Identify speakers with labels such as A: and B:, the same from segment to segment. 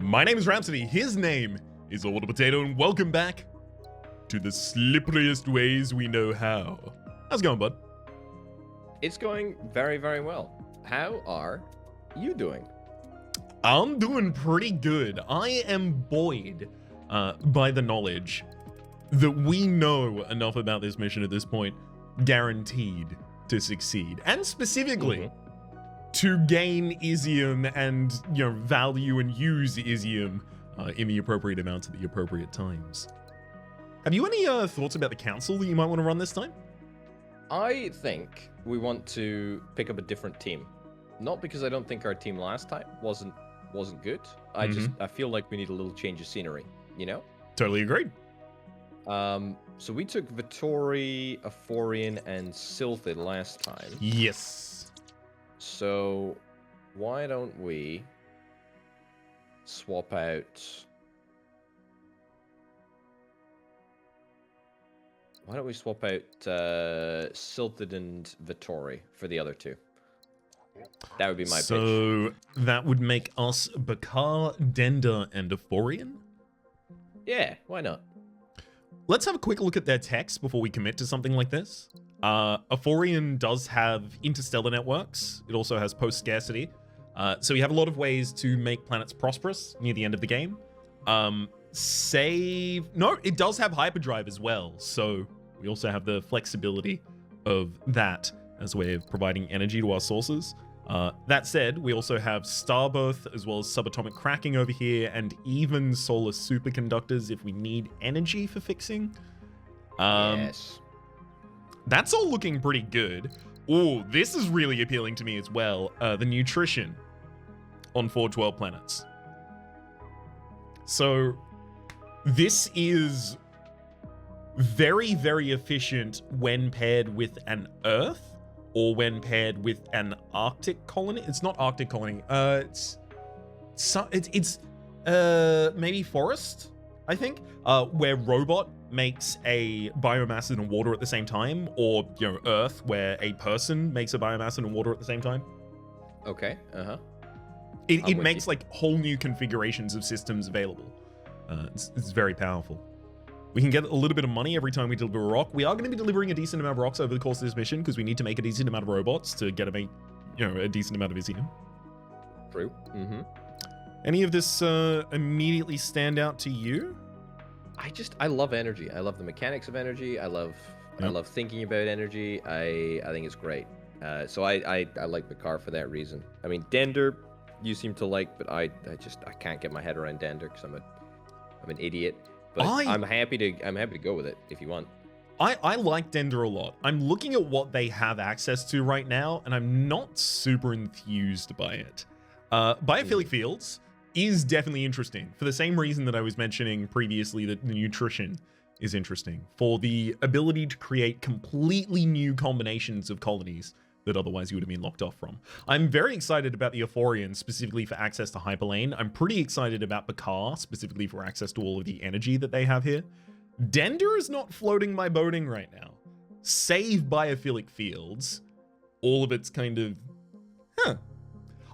A: My name is Rhapsody, his name is Old Potato, and welcome back to the slipperiest ways we know how. How's it going, bud?
B: It's going very, very well. How are you doing?
A: I'm doing pretty good. I am buoyed by the knowledge that we know enough about this mission at this point, guaranteed to succeed. And specifically, to gain Isium and, value and use Isium in the appropriate amounts at the appropriate times. Have you any thoughts about the council that you might want to run this time?
B: I think we want to pick up a different team. Not because I don't think our team last time wasn't good. I feel like we need a little change of scenery, you know?
A: Totally agreed.
B: So we took Vittori, Aphorian, and Sylphid last time.
A: Yes.
B: So why don't we swap out... Why don't we swap out Sylphid and Vittori for the other two? That would be my pitch.
A: So that would make us Bakar, Dender, and Aphorian?
B: Yeah, why not?
A: Let's have a quick look at their text before we commit to something like this. Aphorian does have interstellar networks. It also has post-scarcity. So we have a lot of ways to make planets prosperous near the end of the game. No, it does have hyperdrive as well. So we also have the flexibility of that as a way of providing energy to our sources. That said, we also have starbirth as well as subatomic cracking over here, and even solar superconductors if we need energy for fixing.
B: Yes.
A: That's all looking pretty good. Oh, this is really appealing to me as well. The nutrition on 412 planets. So this is very, very efficient when paired with an Earth or when paired with an Arctic colony. It's not Arctic colony. It's maybe forest, I think, where robot makes a biomass and a water at the same time, or Earth where a person makes a biomass and a water at the same time.
B: Okay.
A: It makes like whole new configurations of systems available. It's very powerful. We can get a little bit of money every time we deliver a rock. We are going to be delivering a decent amount of rocks over the course of this mission because we need to make a decent amount of robots to get a decent amount of Isium.
B: True.
A: Any of this immediately stand out to you?
B: I love energy. I love the mechanics of energy. I love thinking about energy. I think it's great. So I like Bakar for that reason. I mean, Dender, you seem to like, but I can't get my head around Dender because I'm an idiot. But I'm happy to go with it if you want.
A: I like Dender a lot. I'm looking at what they have access to right now, and I'm not super enthused by it. Biophilic fields is definitely interesting for the same reason that I was mentioning previously that the nutrition is interesting, for the ability to create completely new combinations of colonies that otherwise you would have been locked off from. I'm very excited about the Aphorian, specifically for access to Hyperlane. I'm pretty excited about Bakar, specifically for access to all of the energy that they have here. Dender is not floating my boating right now. Save biophilic fields. All of it's kind of...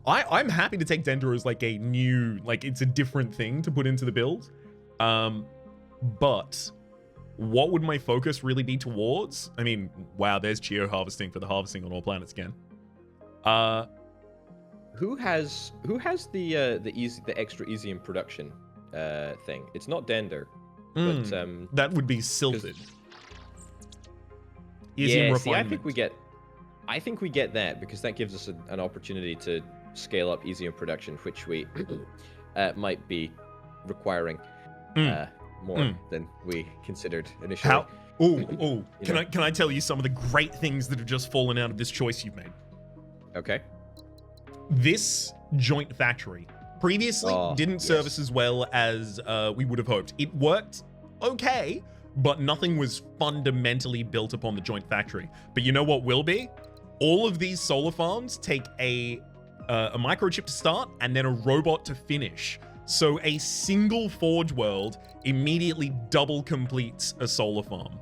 A: I'm happy to take Dender as like a new... it's a different thing to put into the build. But... what would my focus really be towards? I mean, wow, there's geo harvesting for the harvesting on all planets again.
B: Who has the extra Isium production thing? It's not Dender, but
A: that would be Sylphid.
B: Yeah, see, I think we get that because that gives us an opportunity to scale up Isium production, which we might be requiring. More than we considered initially.
A: Can I tell you some of the great things that have just fallen out of this choice you've made?
B: Okay.
A: This joint factory previously didn't service as well as we would have hoped. It worked okay, but nothing was fundamentally built upon the joint factory. But you know what will be? All of these solar farms take a microchip to start and then a robot to finish. So a single Forge world immediately double completes a solar farm.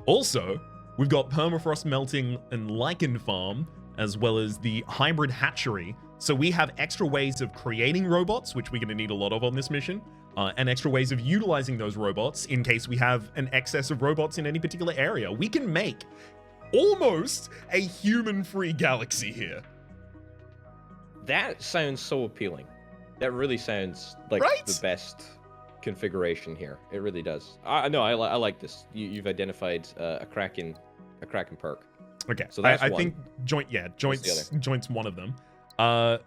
A: Also, we've got permafrost melting and lichen farm, as well as the hybrid hatchery. So we have extra ways of creating robots, which we're going to need a lot of on this mission, and extra ways of utilizing those robots in case we have an excess of robots in any particular area. We can make almost a human-free galaxy here.
B: That sounds so appealing. That really sounds like the best configuration here. It really does. No, I like this. You've identified a Kraken perk.
A: Okay,
B: so that's
A: I think joint's one of them.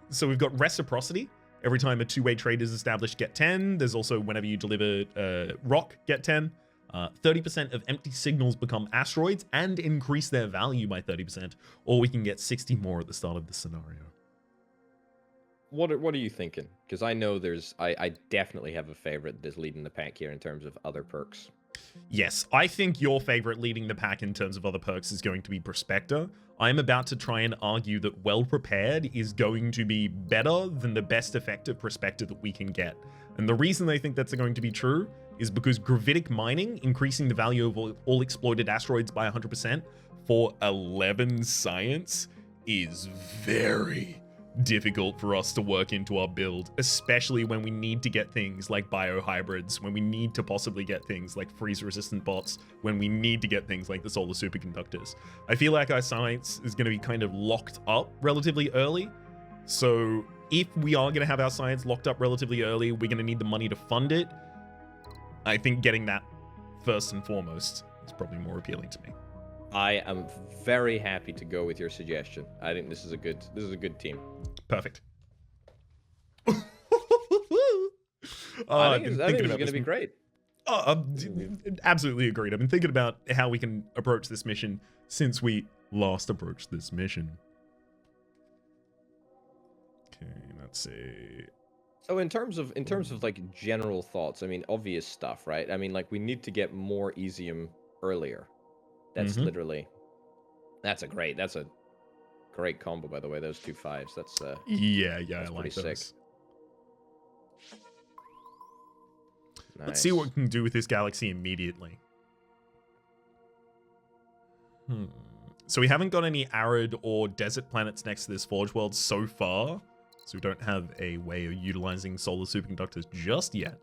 A: So we've got reciprocity. Every time a two-way trade is established, get 10. There's also whenever you deliver rock, get 10. 30% of empty signals become asteroids and increase their value by 30%, or we can get 60 more at the start of the scenario.
B: What are you thinking? Because I know I definitely have a favorite that's leading the pack here in terms of other perks.
A: Yes, I think your favorite leading the pack in terms of other perks is going to be Prospector. I'm about to try and argue that Well Prepared is going to be better than the best effective Prospector that we can get. And the reason I think that's going to be true is because gravitic mining, increasing the value of all exploited asteroids by 100% for 11 science, is very difficult for us to work into our build, especially when we need to get things like biohybrids, when we need to possibly get things like freeze-resistant bots, when we need to get things like the solar superconductors. I feel like our science is going to be kind of locked up relatively early, so if we are going to have our science locked up relatively early, we're going to need the money to fund it. I think getting that first and foremost is probably more appealing to me.
B: I am very happy to go with your suggestion. I think this is a good team.
A: Perfect.
B: I think it's going to be great.
A: Absolutely agreed. I've been thinking about how we can approach this mission since we last approached this mission. Okay, let's see.
B: So in terms of like general thoughts, I mean, obvious stuff, right? I mean, like we need to get more Easium earlier. That's literally, that's a great combo, by the way. Those 2 5s. That's
A: yeah,
B: that's
A: I like those.
B: Sick. Nice.
A: Let's see what we can do with this galaxy immediately. So we haven't got any arid or desert planets next to this Forge World so far. So we don't have a way of utilizing solar superconductors just yet.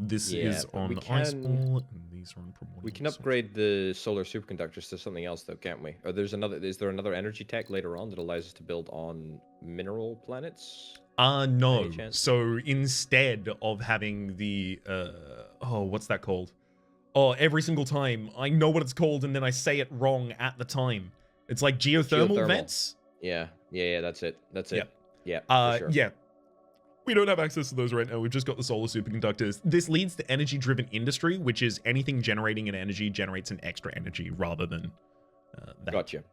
A: This is on ice ball, and these are on primordial.
B: We can upgrade the solar superconductors to something else, though, can't we? Or is there another energy tech later on that allows us to build on mineral planets?
A: No. So instead of having the what's that called? Oh, every single time I know what it's called, and then I say it wrong at the time. It's like geothermal vents.
B: Yeah, that's it. Yeah. Sure.
A: Yeah. We don't have access to those right now. We've just got the solar superconductors. This leads to energy-driven industry, which is anything generating an energy generates an extra energy rather than that.
B: Gotcha.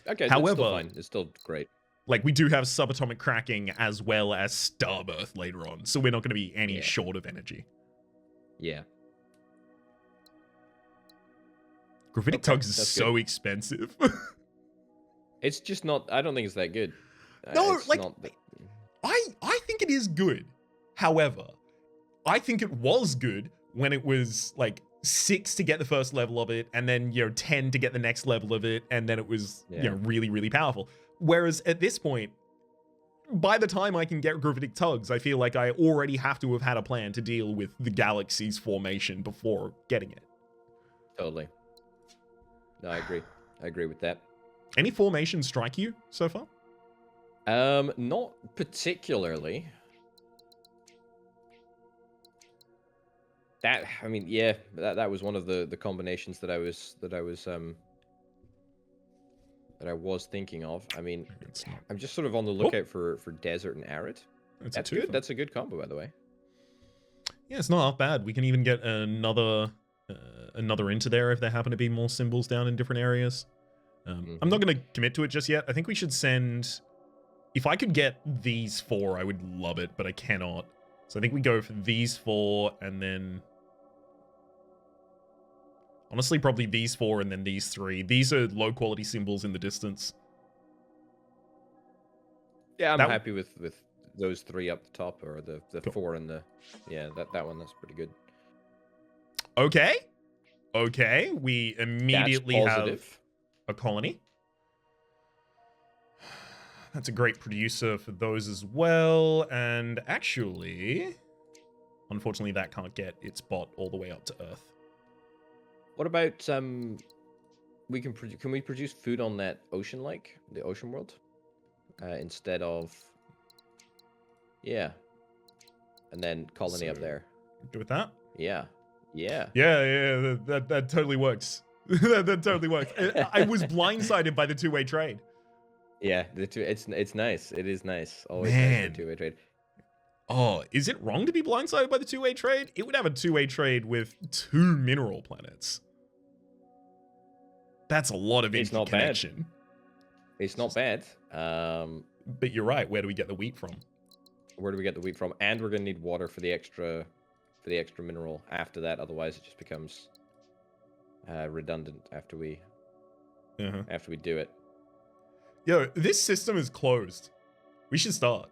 B: Okay,
A: however,
B: it's still fine. It's still great.
A: Like, we do have subatomic cracking as well as starbirth later on, so we're not going to be any short of energy.
B: Yeah.
A: Gravitic tugs is so expensive.
B: It's just not. I don't think it's that good.
A: No,
B: it's
A: like
B: not
A: I think it is good. However, I think it was good when it was like 6 to get the first level of it, and then 10 to get the next level of it, and then it was really, really powerful. Whereas at this point, by the time I can get gravitic tugs, I feel like I already have to have had a plan to deal with the galaxy's formation before getting it.
B: Totally. No, I agree. I agree with that.
A: Any formations strike you so far?
B: Not particularly. That was one of the combinations that I was thinking of. I mean, I'm just sort of on the lookout for desert and arid. That's good. That's a good combo, by the way.
A: Yeah, it's not half bad. We can even get another into there if there happen to be more symbols down in different areas. I'm not going to commit to it just yet. I think we should send... If I could get these 4, I would love it, but I cannot. So I think we go for these 4, and then... Honestly, probably these 4 and then these 3. These are low-quality symbols in the distance.
B: Yeah, I'm happy with those 3 up the top, or the cool. 4 and the... Yeah, that one, that's pretty good.
A: Okay, we immediately have a colony. That's a great producer for those as well. And actually, unfortunately, that can't get its bot all the way up to Earth.
B: What about can we produce food on that ocean lake, the ocean world, instead of and then colony up there?
A: Good with that?
B: Yeah.
A: Yeah. That totally works. that totally works. I was blindsided by the two-way trade.
B: Yeah, it's nice. It is nice. Always
A: Man.
B: nice for two-way trade.
A: Oh, is it wrong to be blindsided by the two-way trade? It would have a two-way trade with 2 mineral planets. That's a lot of interconnection.
B: It's not bad.
A: But you're right. Where do we get the wheat from?
B: Where do we get the wheat from? And we're gonna need water for the extra mineral after that. Otherwise, it just becomes redundant after we do it.
A: Yo, this system is closed. We should start.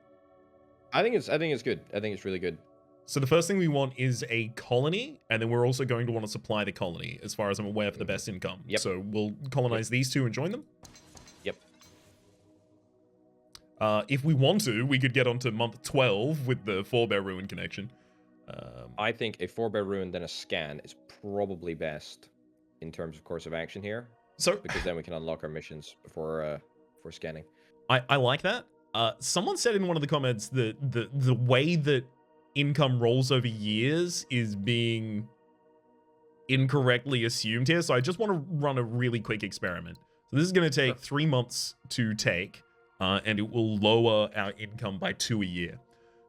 B: I think it's good. I think it's really good.
A: So the first thing we want is a colony, and then we're also going to want to supply the colony, as far as I'm aware, for the best income.
B: Yep.
A: So we'll colonize these two and join them.
B: Yep.
A: If we want to, we could get onto month 12 with the 4-bear ruin connection.
B: I think a 4-bear ruin then a scan is probably best in terms of course of action here.
A: So
B: because then we can unlock our missions before scanning.
A: I like that. Someone said in one of the comments that the way that income rolls over years is being incorrectly assumed here. So I just want to run a really quick experiment. So this is going to take 3 months to take, and it will lower our income by 2 a year.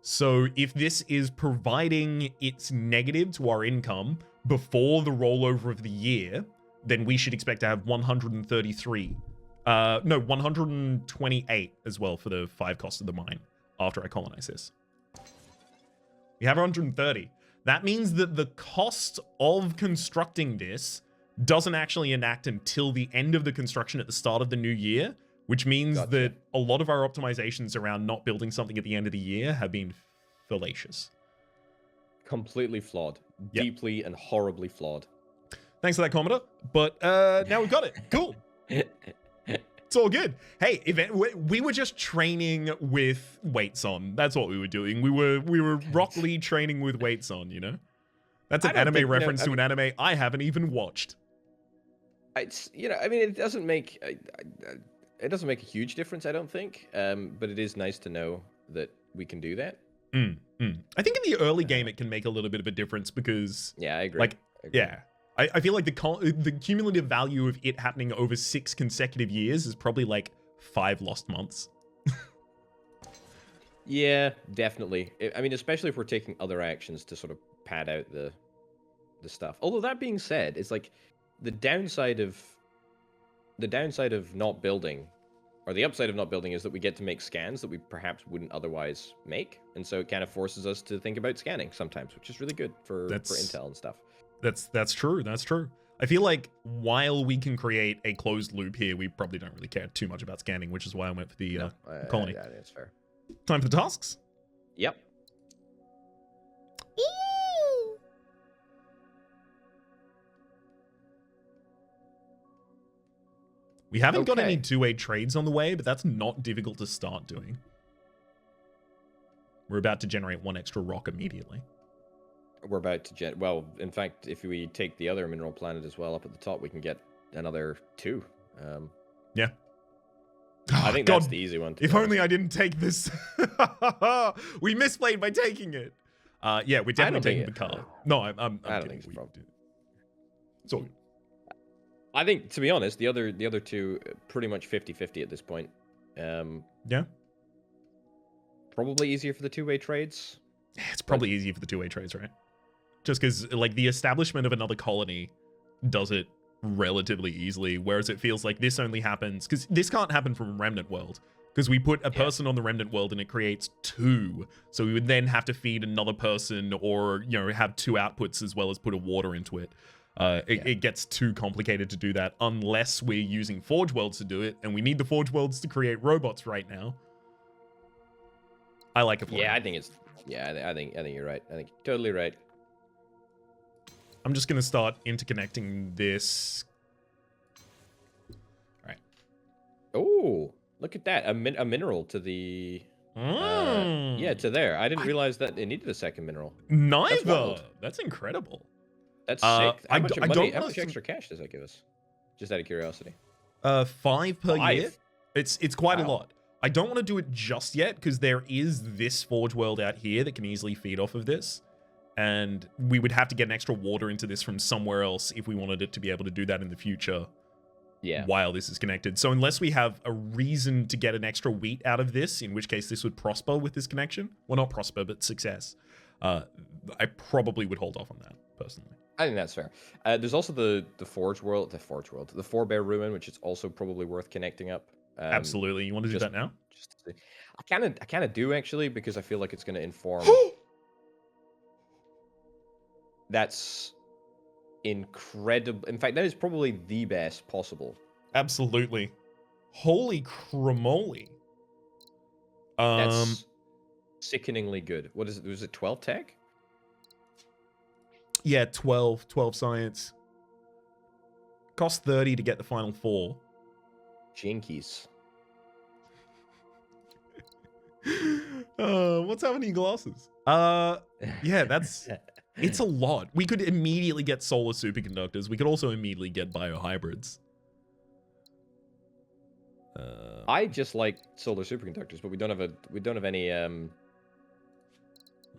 A: So if this is providing its negative to our income before the rollover of the year, then we should expect to have 128 as well for the 5 cost of the mine after I colonize this. We have 130. That means that the cost of constructing this doesn't actually enact until the end of the construction at the start of the new year, which means that a lot of our optimizations around not building something at the end of the year have been fallacious.
B: Completely flawed.
A: Yep.
B: Deeply and horribly flawed.
A: Thanks for that, Commodore. But now we've got it. Cool. It's all good. Hey, we were just training with weights on. That's what we were doing. We were Rock Lee training with weights on, you know? That's an anime reference to an anime I haven't even watched.
B: It's, I mean, it doesn't make a huge difference, I don't think. But it is nice to know that we can do that.
A: I think in the early game it can make a little bit of a difference because
B: I agree.
A: Like, I feel like the cumulative value of it happening over 6 consecutive years is probably like 5 lost months.
B: Yeah, definitely. I mean, especially if we're taking other actions to sort of pad out the stuff. Although that being said, it's like the downside of not building, or the upside of not building, is that we get to make scans that we perhaps wouldn't otherwise make, and so it kind of forces us to think about scanning sometimes, which is really good for intel and stuff.
A: That's true. That's true. I feel like while we can create a closed loop here, we probably don't really care too much about scanning, which is why I went for the colony.
B: Yeah, that's fair.
A: Time for the tasks?
B: Yep.
A: Ooh. We haven't got any 2-way trades on the way, but that's not difficult to start doing. We're about to generate 1 extra rock immediately.
B: We're about to well, in fact, if we take the other mineral planet as well up at the top, we can get another 2.
A: Yeah.
B: I think that's the easy one.
A: If only I didn't take this. We misplayed by taking it. Yeah, we're definitely taking the car. No, I don't think it's a problem. It's all good.
B: I think, to be honest, the other 2 pretty much 50-50 at this point.
A: Yeah.
B: Probably easier for the 2-way trades.
A: Yeah, it's probably easier for the 2-way trades, right? Just because, like, the establishment of another colony does it relatively easily, whereas it feels like this only happens because this can't happen from Remnant World because we put a person on the Remnant World and it creates 2, so we would then have to feed another person or have 2 outputs as well as put a water into it. It gets too complicated to do that unless we're using Forge Worlds to do it, and we need the Forge Worlds to create robots right now. I like it.
B: I think it's I think you're right. I think you're totally right.
A: I'm just gonna start interconnecting this. All right.
B: Oh, Look at that. A mineral to the... yeah,
A: Mm.
B: to there. I didn't
A: I-
B: realize that it needed a second mineral. That's
A: Neither.
B: wild.
A: That's incredible.
B: That's sick. How much
A: I
B: money?
A: don't
B: How
A: want
B: much
A: to.
B: extra cash does that give us? Just out of curiosity.
A: 5 per year.
B: 5?
A: It's quite a
B: Wow.
A: lot. I don't want to do it just yet because there is this Forge World out here that can easily feed off of this. And we would have to get an extra water into this from somewhere else if we wanted it to be able to do that in the future.
B: Yeah.
A: While this is connected. So unless we have a reason to get an extra wheat out of this, in which case this would prosper with this connection. Well, not prosper, but success. I probably would hold off on that, personally.
B: I think that's fair. There's also the Forge World, the Forebear Ruin, which is also probably worth connecting up.
A: Absolutely. You want to do that now?
B: Just to see. I kind of do actually, because I feel like it's going to inform. That's incredible. In fact, that is probably the best possible.
A: Absolutely. Holy cramoly.
B: That's sickeningly good. What is it? Was it 12 tech?
A: Yeah, 12 science. Cost 30 to get the final 4.
B: Jinkies.
A: What's happening in glasses? Yeah, that's... It's a lot. We could immediately get solar superconductors. We could also immediately get biohybrids.
B: I just like solar superconductors, but we don't have any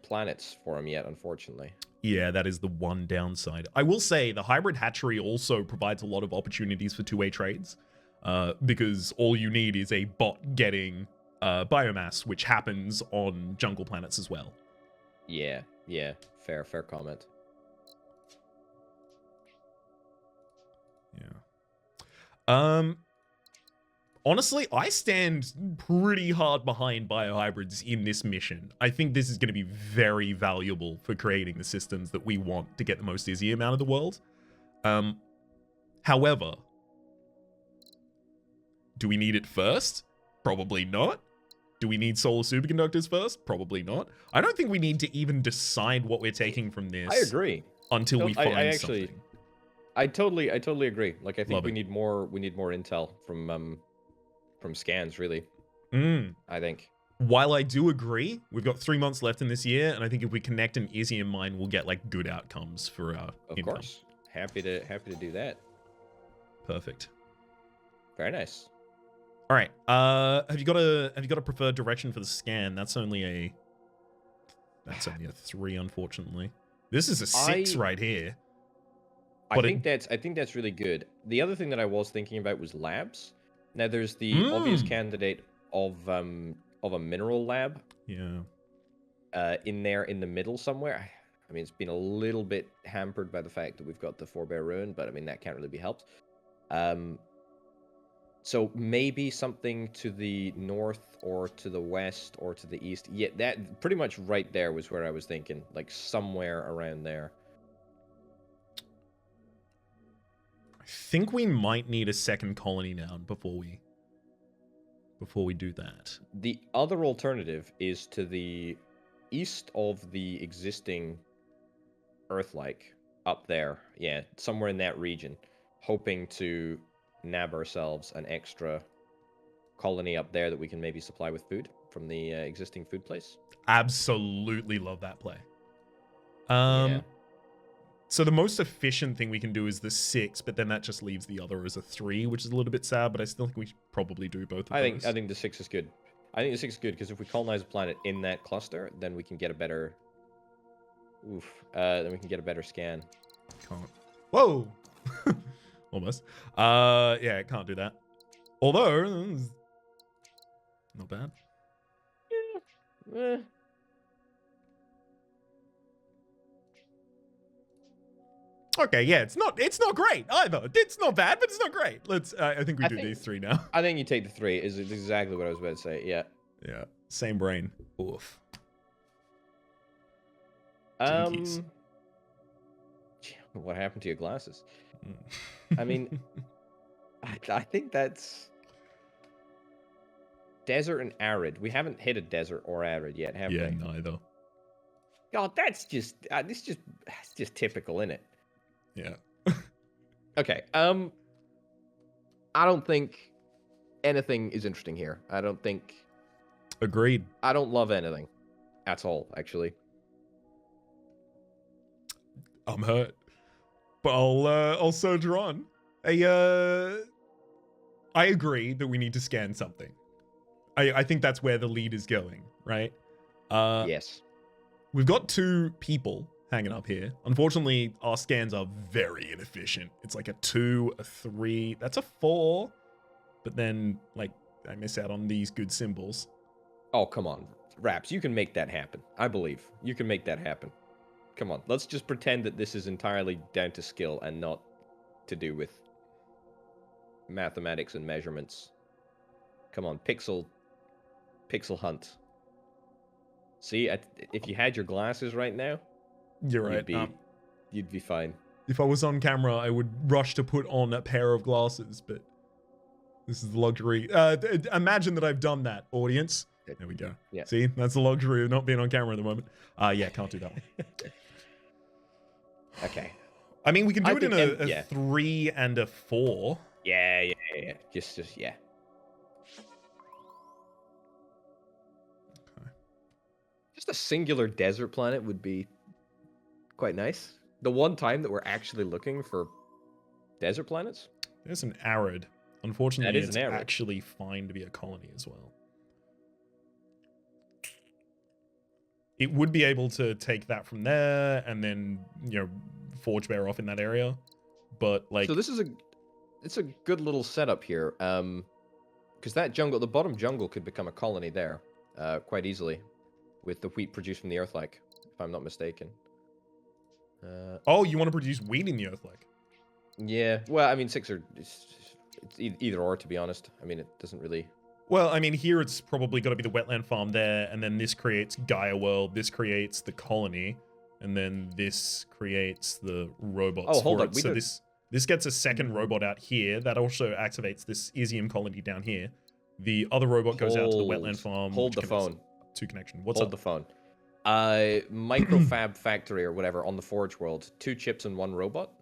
B: planets for them yet, unfortunately.
A: Yeah, that is the one downside. I will say the hybrid hatchery also provides a lot of opportunities for two-way trades, because all you need is a bot getting biomass, which happens on jungle planets as well.
B: Yeah. Fair comment.
A: Yeah. Honestly, I stand pretty hard behind biohybrids in this mission. I think this is going to be very valuable for creating the systems that we want to get the most Izium out of the world. However, do we need it first? Probably not. Do we need solar superconductors first? Probably not. I don't think we need to even decide what we're taking from this.
B: I agree.
A: Until we find
B: something. I totally agree. Like, I think we need more intel from scans, really. I think.
A: While I do agree, we've got 3 months left in this year, and I think if we connect an Izium mine, we'll get like good outcomes for our
B: Of
A: income.
B: course. Happy to do that.
A: Perfect.
B: Very nice.
A: All right. Have you got a preferred direction for the scan? That's only a 3, unfortunately. This is a 6 right here.
B: I think that's really good. The other thing that I was thinking about was labs. Now there's the obvious candidate of a mineral lab.
A: Yeah.
B: In there in the middle somewhere. I mean, it's been a little bit hampered by the fact that we've got the Forebear Ruin, but I mean that can't really be helped. So maybe something to the north or to the west or to the east. Yeah, that pretty much right there was where I was thinking, like somewhere around there.
A: I think we might need a second colony now before we do that.
B: The other alternative is to the east of the existing Earth-like up there. Yeah, somewhere in that region, hoping to nab ourselves an extra colony up there that we can maybe supply with food from the existing food place.
A: Absolutely love that play.
B: Yeah.
A: So the most efficient thing we can do is the 6, but then that just leaves the other as a 3, which is a little bit sad, but I still think we should probably do both of those.
B: I think the 6 is good. I think the 6 is good because if we colonize a planet in that cluster, then we can get a better then we can get a better scan.
A: Can't. Whoa! Almost. Yeah, can't do that. Although, not bad.
B: Yeah.
A: Okay, yeah, it's not great either. It's not bad, but it's not great. Let's. I think we do these 3 now.
B: I think you take the 3. Is exactly what I was about to say. Yeah.
A: Yeah. Same brain. Oof.
B: What happened to your glasses? I mean, I think that's desert and arid. We haven't hit a desert or arid yet, have we?
A: Yeah, neither.
B: God, that's just it's just typical, isn't it?
A: Yeah.
B: Okay. I don't think anything is interesting here. I don't think.
A: Agreed.
B: I don't love anything at all, actually.
A: I'm hurt, but I'll soldier on. I agree that we need to scan something. I think that's where the lead is going, right?
B: Yes.
A: We've got 2 people hanging up here. Unfortunately, our scans are very inefficient. It's like a 2, a 3, that's a 4. But then, like, I miss out on these good symbols.
B: Oh, come on. Raps, you can make that happen. I believe. You can make that happen. Come on. Let's just pretend that this is entirely down to skill and not to do with mathematics and measurements. Come on, pixel hunt. See, if you had your glasses right now,
A: You're right.
B: You'd be fine.
A: If I was on camera, I would rush to put on a pair of glasses, but this is the luxury. Imagine that I've done that, audience. There we go.
B: Yeah.
A: See, that's the luxury of not being on camera at the moment. Yeah, can't do that one.
B: Okay.
A: I mean, we can do it in a
B: yeah.
A: 3 and a 4.
B: Yeah. Just yeah.
A: Okay.
B: Just a singular desert planet would be quite nice. The one time that we're actually looking for desert planets.
A: There's an arid. Unfortunately,
B: That is
A: it's
B: an arid.
A: actually fine to be a colony as well. It would be able to take that from there and then, forge bear off in that area. But like,
B: so it's a good little setup here. Because that jungle, the bottom jungle, could become a colony there, quite easily, with the wheat produced from the Earth-like, if I'm not mistaken.
A: oh, you want to produce wheat in the Earth-like?
B: Yeah. Well, I mean, it's either or, to be honest. I mean, it doesn't really.
A: Well, I mean, here it's probably got to be the wetland farm there, and then this creates Gaia World, this creates the colony, and then this creates the robots.
B: Oh, hold
A: for
B: on.
A: it. So this gets a second robot out here that also activates this Isium colony down here. The other robot goes out to the wetland farm.
B: Hold the phone.
A: To connection. What's
B: hold
A: up?
B: the phone. Microfab factory or whatever on the Forge World. 2 chips and 1 robot.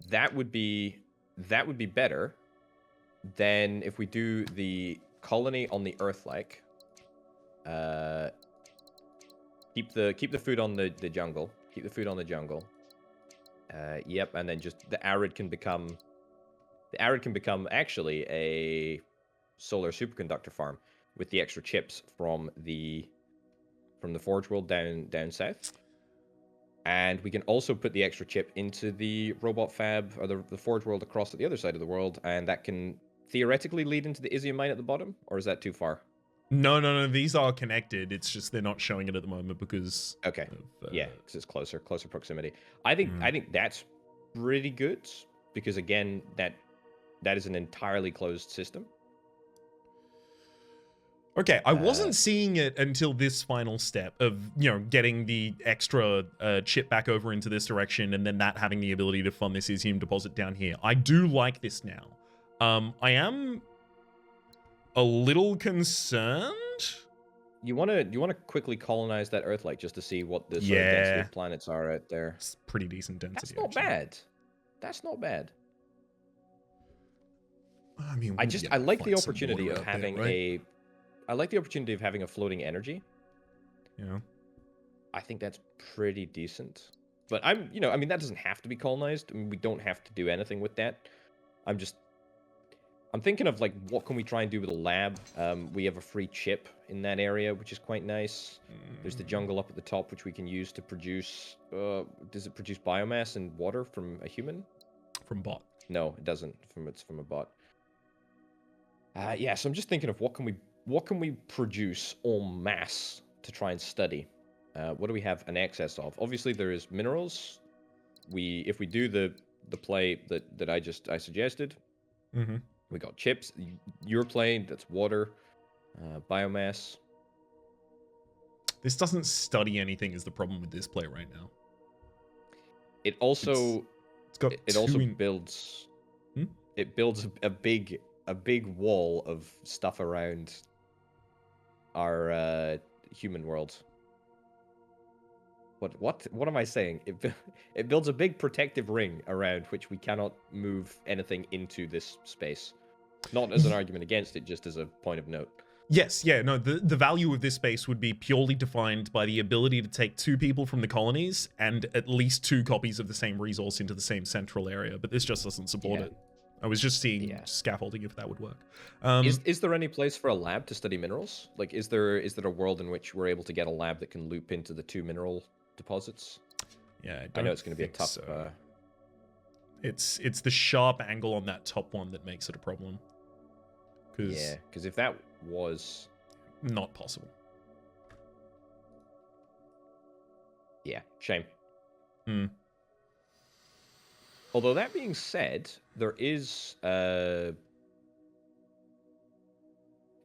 B: That would be better than if we do the colony on the Earth-like. Keep the food on the jungle. Keep the food on the jungle. Yep, and then just the arid can become actually a solar superconductor farm with the extra chips from the Forge World down south. And we can also put the extra chip into the robot fab or the Forge World across at the other side of the world, and that can theoretically lead into the Isium mine at the bottom, or is that too far?
A: No. These are connected. It's just they're not showing it at the moment because.
B: Okay. Yeah, because it's closer proximity. I think that's pretty good because again, that is an entirely closed system.
A: Okay, I wasn't seeing it until this final step of, getting the extra chip back over into this direction and then that having the ability to fund this Isium deposit down here. I do like this now. I am a little concerned.
B: You want to quickly colonize that Earth-like just to see what the sort of density of planets are out there.
A: It's pretty decent density.
B: That's not bad. That's not bad.
A: I mean,
B: I like the opportunity of having I like the opportunity of having a floating energy.
A: Yeah.
B: I think that's pretty decent. But I mean, that doesn't have to be colonized. I mean, we don't have to do anything with that. I'm thinking of, like, what can we try and do with a lab? We have a free chip in that area, which is quite nice. There's the jungle up at the top, which we can use to produce... does it produce biomass and water from a human?
A: From bot.
B: No, it doesn't. It's from a bot. Yeah, so I'm just thinking of what can we produce en masse to try and study? What do we have an excess of? Obviously, there is minerals. If we do the play that I suggested, we got chips. You're playing, that's water, biomass.
A: This doesn't study anything is the problem with this play right now.
B: It also builds.
A: Hmm?
B: It builds a big wall of stuff around our human world. What am I saying? It builds a big protective ring around which we cannot move anything into this space. Not as an argument against it, just as a point of note.
A: Yes, yeah, no, the value of this space would be purely defined by the ability to take 2 people from the colonies and at least 2 copies of the same resource into the same central area, but this just doesn't support it. I was just seeing scaffolding if that would work.
B: Is there any place for a lab to study minerals? Like, is there a world in which we're able to get a lab that can loop into the 2 mineral deposits?
A: Yeah,
B: I know it's going to be a tough...
A: So. It's the sharp angle on that top one that makes it a problem.
B: Yeah, because if that was...
A: Not possible.
B: Yeah, shame.
A: Hmm.
B: Although that being said, there is the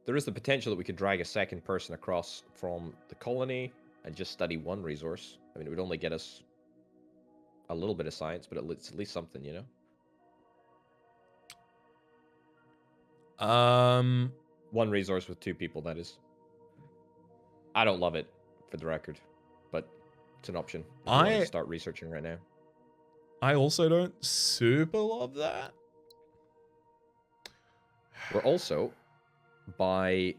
B: potential that we could drag a second person across from the colony and just study 1 resource. I mean, it would only get us a little bit of science, but it's at least something, you know? 1 resource with 2 people, that is. I don't love it, for the record, but it's an option. If you want to start researching right now.
A: I also don't super love that.
B: We're also, by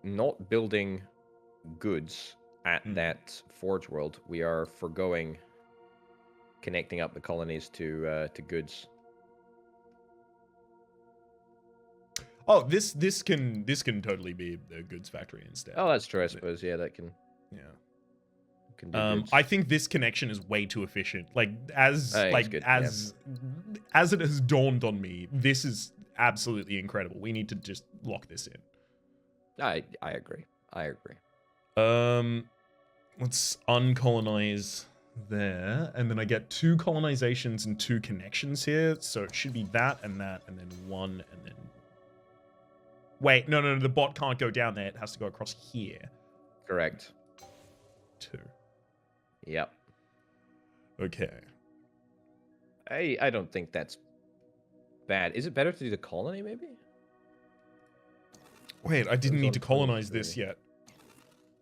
B: not building goods at that Forge world, we are forgoing connecting up the colonies to goods.
A: Oh, this can totally be a goods factory instead.
B: Oh, that's true, I suppose. Yeah, that can.
A: Yeah.
B: Can do goods.
A: I think this connection is way too efficient. Like as it has dawned on me, this is absolutely incredible. We need to just lock this in.
B: I agree. I agree.
A: Let's uncolonize there, and then I get 2 colonizations and 2 connections here. So it should be that, and then 1, and then. Wait, no, the bot can't go down there. It has to go across here.
B: Correct.
A: 2.
B: Yep.
A: Okay.
B: I don't think that's bad. Is it better to do the colony, maybe?
A: Wait, I didn't need to colonize this yet.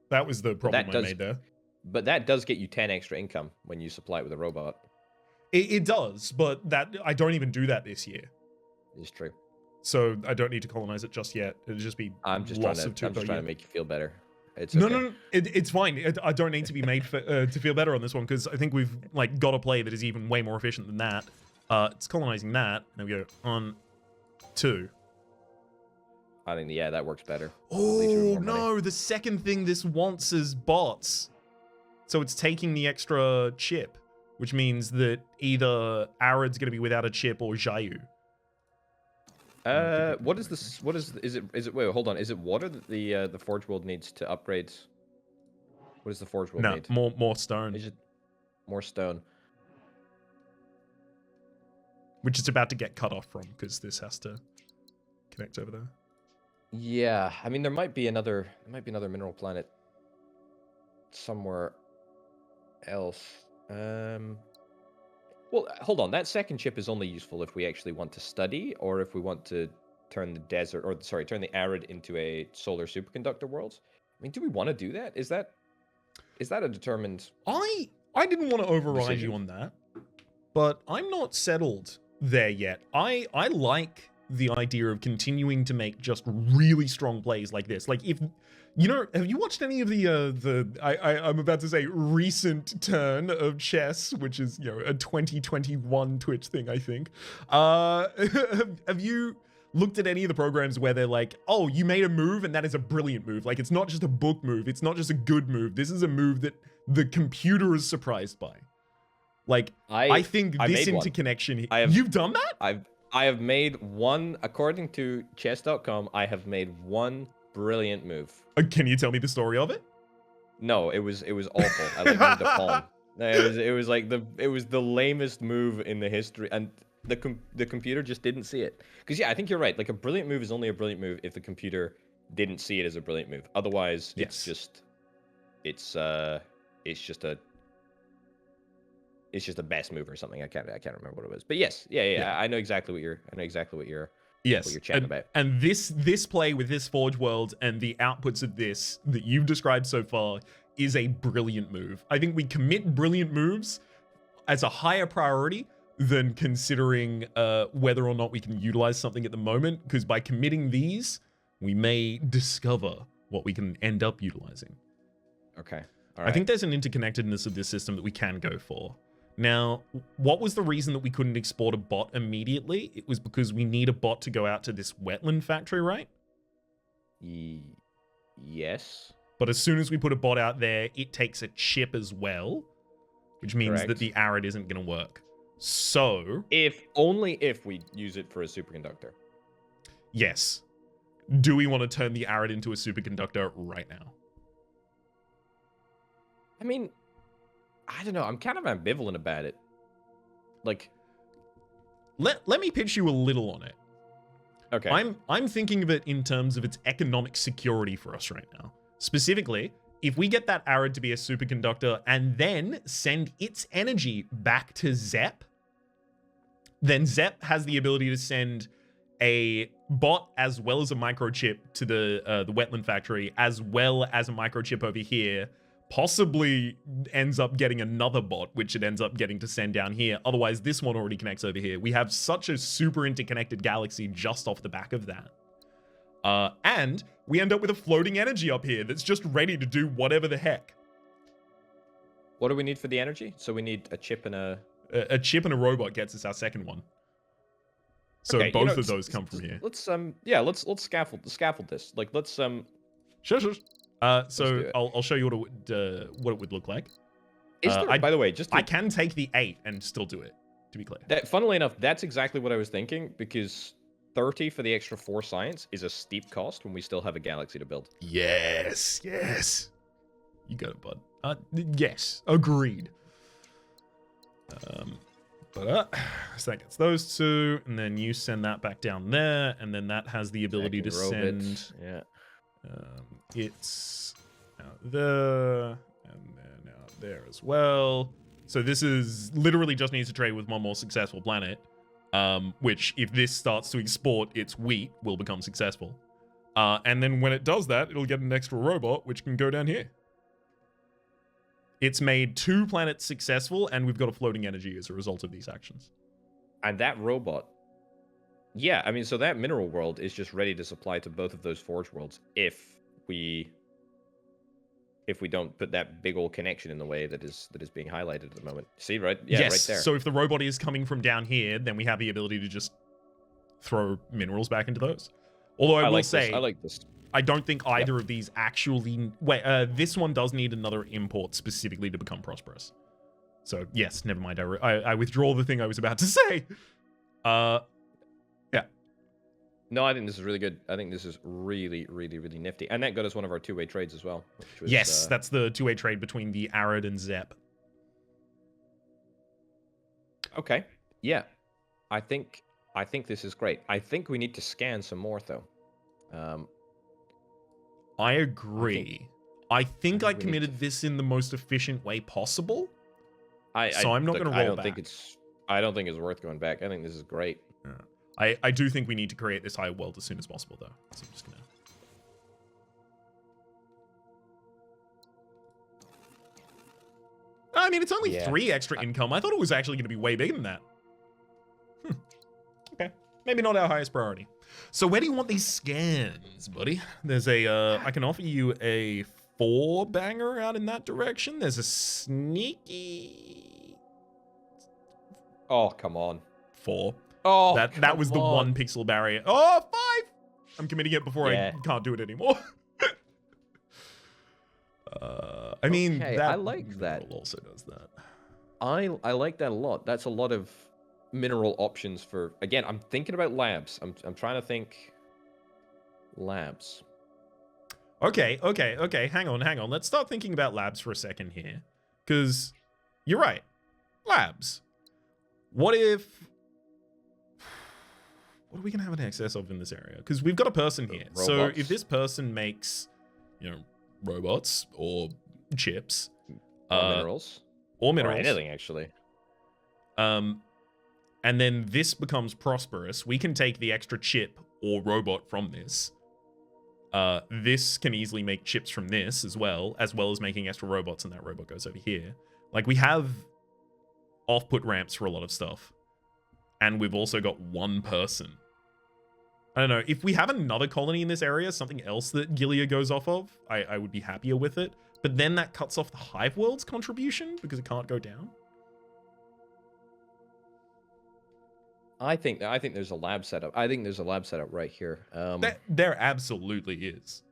A: That was the problem I made there.
B: But that does get you 10 extra income when you supply it with a robot.
A: It does, but that I don't even do that this year.
B: It's true.
A: So I don't need to colonize it just yet. It'll just be
B: I'm just trying to make you feel better. It's
A: okay.
B: No.
A: It's fine. I don't need to be made to feel better on this one because I think we've got a play that is even way more efficient than that. It's colonizing that. There we go. On 2.
B: I think that works better.
A: Oh no! The second thing this wants is bots. So it's taking the extra chip, which means that either Arid's going to be without a chip or Jayu.
B: What is this? What is it? Wait, hold on. Is it water that the Forge world needs to upgrade? What does the Forge world need?
A: More stone.
B: Is it more stone?
A: Which is about to get cut off from because this has to connect over there.
B: Yeah, I mean there might be another mineral planet somewhere else. Well, hold on. That second chip is only useful if we actually want to study, or if we want to turn the turn the arid into a solar superconductor world. I mean, do we want to do that? Is that a determined?
A: I didn't want to override you on that, but I'm not settled there yet. I like the idea of continuing to make just really strong plays like this. Like if have you watched any of I'm about to say recent turn of chess, which is a 2021 Twitch thing, I think. Have you looked at any of the programs where they're like, oh, you made a move and that is a brilliant move. Like it's not just a book move, it's not just a good move. This is a move that the computer is surprised by. Like I think this interconnection. You've done that?
B: I have made one, according to chess.com, I have made one brilliant move.
A: Can you tell me the story of it?
B: No, it was awful. I moved a pawn. It was the lamest move in the history, and the computer just didn't see it. Because I think you're right. Like a brilliant move is only a brilliant move if the computer didn't see it as a brilliant move. Otherwise, it's just a best move or something. I can't remember what it was. But yes, yeah. I know exactly what you're chatting about.
A: And this play with this Forge world and the outputs of this that you've described so far is a brilliant move. I think we commit brilliant moves as a higher priority than considering whether or not we can utilize something at the moment, because by committing these, we may discover what we can end up utilizing.
B: Okay. All right.
A: I think there's an interconnectedness of this system that we can go for. Now, what was the reason that we couldn't export a bot immediately? It was because we need a bot to go out to this wetland factory, right?
B: Yes.
A: But as soon as we put a bot out there, it takes a chip as well, which means
B: Correct.
A: that the arid isn't going to work. So...
B: only if we use it for a superconductor.
A: Yes. Do we want to turn the arid into a superconductor right now?
B: I mean, I don't know. I'm kind of ambivalent about it. Like...
A: Let me pitch you a little on it.
B: Okay.
A: I'm thinking of it in terms of its economic security for us right now. Specifically, if we get that arid to be a superconductor and then send its energy back to Zep, then Zep has the ability to send a bot as well as a microchip to the wetland factory, as well as a microchip over here. Possibly ends up getting another bot, which it ends up getting to send down here. Otherwise, this one already connects over here. We have such a super interconnected galaxy just off the back of that. And we end up with a floating energy up here that's just ready to do whatever the heck.
B: What do we need for the energy? So we need a chip and a...
A: A chip and a robot gets us our second one. So
B: okay,
A: both of those come from here.
B: Let's scaffold this. Like let's
A: Sure. So I'll show you what it would look like.
B: Is there, by the way,
A: I can take the 8 and still do it, to be clear.
B: Funnily enough, that's exactly what I was thinking, because 30 for the extra 4 science is a steep cost when we still have a galaxy to build.
A: Yes. You got it, bud. Yes, agreed. So that gets those 2, and then you send that back down there, and then that has the ability to send...
B: Yeah.
A: It's out there, and then out there as well. So this is literally just needs to trade with one more successful planet, which if this starts to export its wheat will become successful. And then when it does that, it'll get an extra robot, which can go down here. It's made 2 planets successful, and we've got a floating energy as a result of these actions.
B: And that robot... Yeah, I mean, so that mineral world is just ready to supply to both of those forge worlds if we don't put that big old connection in the way that is being highlighted at the moment. See, right? Yeah,
A: yes,
B: right there.
A: So if the robot is coming from down here, then we have the ability to just throw minerals back into those. Although I will say,
B: I like this.
A: I don't think either of these actually... Wait, this one does need another import specifically to become prosperous. So yes, never mind. I withdraw the thing I was about to say.
B: No, I think this is really good. I think this is really, really, really nifty. And that got us one of our two-way trades as well. Which was,
A: yes, that's the two-way trade between the Arid and Zep.
B: Okay. Yeah. I think this is great. I think we need to scan some more, though.
A: I agree. I think I committed this in the most efficient way possible. So I'm not going to roll back.
B: I don't think it's worth going back. I think this is great.
A: Yeah. I do think we need to create this higher world as soon as possible, though. So I'm just gonna... I mean, it's only 3 extra income. I thought it was actually going to be way bigger than that. Okay. Maybe not our highest priority. So where do you want these scans, buddy? There's a... I can offer you a 4-banger out in that direction. There's a sneaky...
B: Oh, come on.
A: 4.
B: Oh,
A: that was the 1 pixel barrier. Oh, 5! I'm committing it before I can't do it anymore. I mean,
B: okay, I like that.
A: Also does that.
B: I like that a lot. That's a lot of mineral options for... Again, I'm thinking about labs. I'm trying to think... Labs.
A: Okay. Hang on. Let's start thinking about labs for a second here. Because you're right. Labs. What if... What are we going to have an excess of in this area? Because we've got a person here.
B: Robots.
A: So if this person makes, robots or chips.
B: Or minerals.
A: Or minerals.
B: Or anything, actually.
A: And then this becomes prosperous. We can take the extra chip or robot from this. This can easily make chips from this as well as making extra robots, and that robot goes over here. Like, we have off-put ramps for a lot of stuff. and we've also got one person. I don't know. If we have another colony in this area, something else that Gilia goes off of, I would be happier with it. But then that cuts off the Hive World's contribution because it can't go down.
B: I think there's a lab setup. I think there's a lab setup right here.
A: There absolutely is.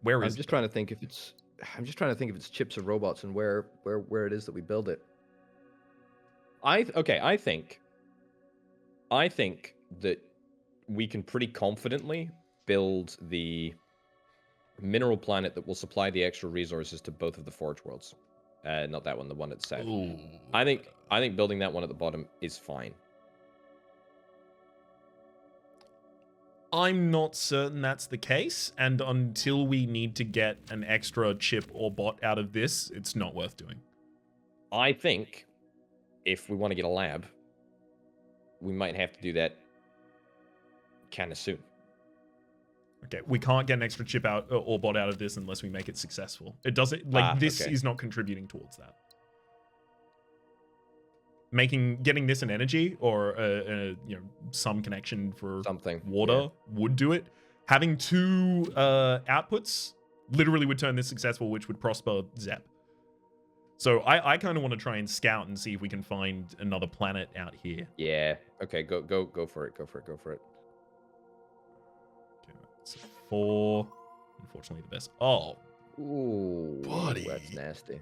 A: Where is?
B: I'm just trying to think if it's. I'm just trying to think if it's chips or robots and where it is that we build it. I think that we can pretty confidently build the mineral planet that will supply the extra resources to both of the Forge Worlds. Not that one, the one at the south.
A: Ooh.
B: I think building that one at the bottom is fine.
A: I'm not certain that's the case, and until we need to get an extra chip or bot out of this, it's not worth doing.
B: I think if we want to get a lab, we might have to do that kind of soon.
A: Okay, we can't get an extra chip out or bot out of this unless we make it successful. It doesn't like this
B: okay.
A: is not contributing towards that. Getting this an energy or some connection for
B: Something
A: water would do it. Having two outputs literally would turn this successful, which would prosper Zep. So I kind of want to try and scout and see if we can find another planet out here.
B: Yeah. Okay. Go for it. Go for it.
A: Okay, that's 4. Unfortunately, the best. Oh,
B: ooh,
A: buddy,
B: that's nasty.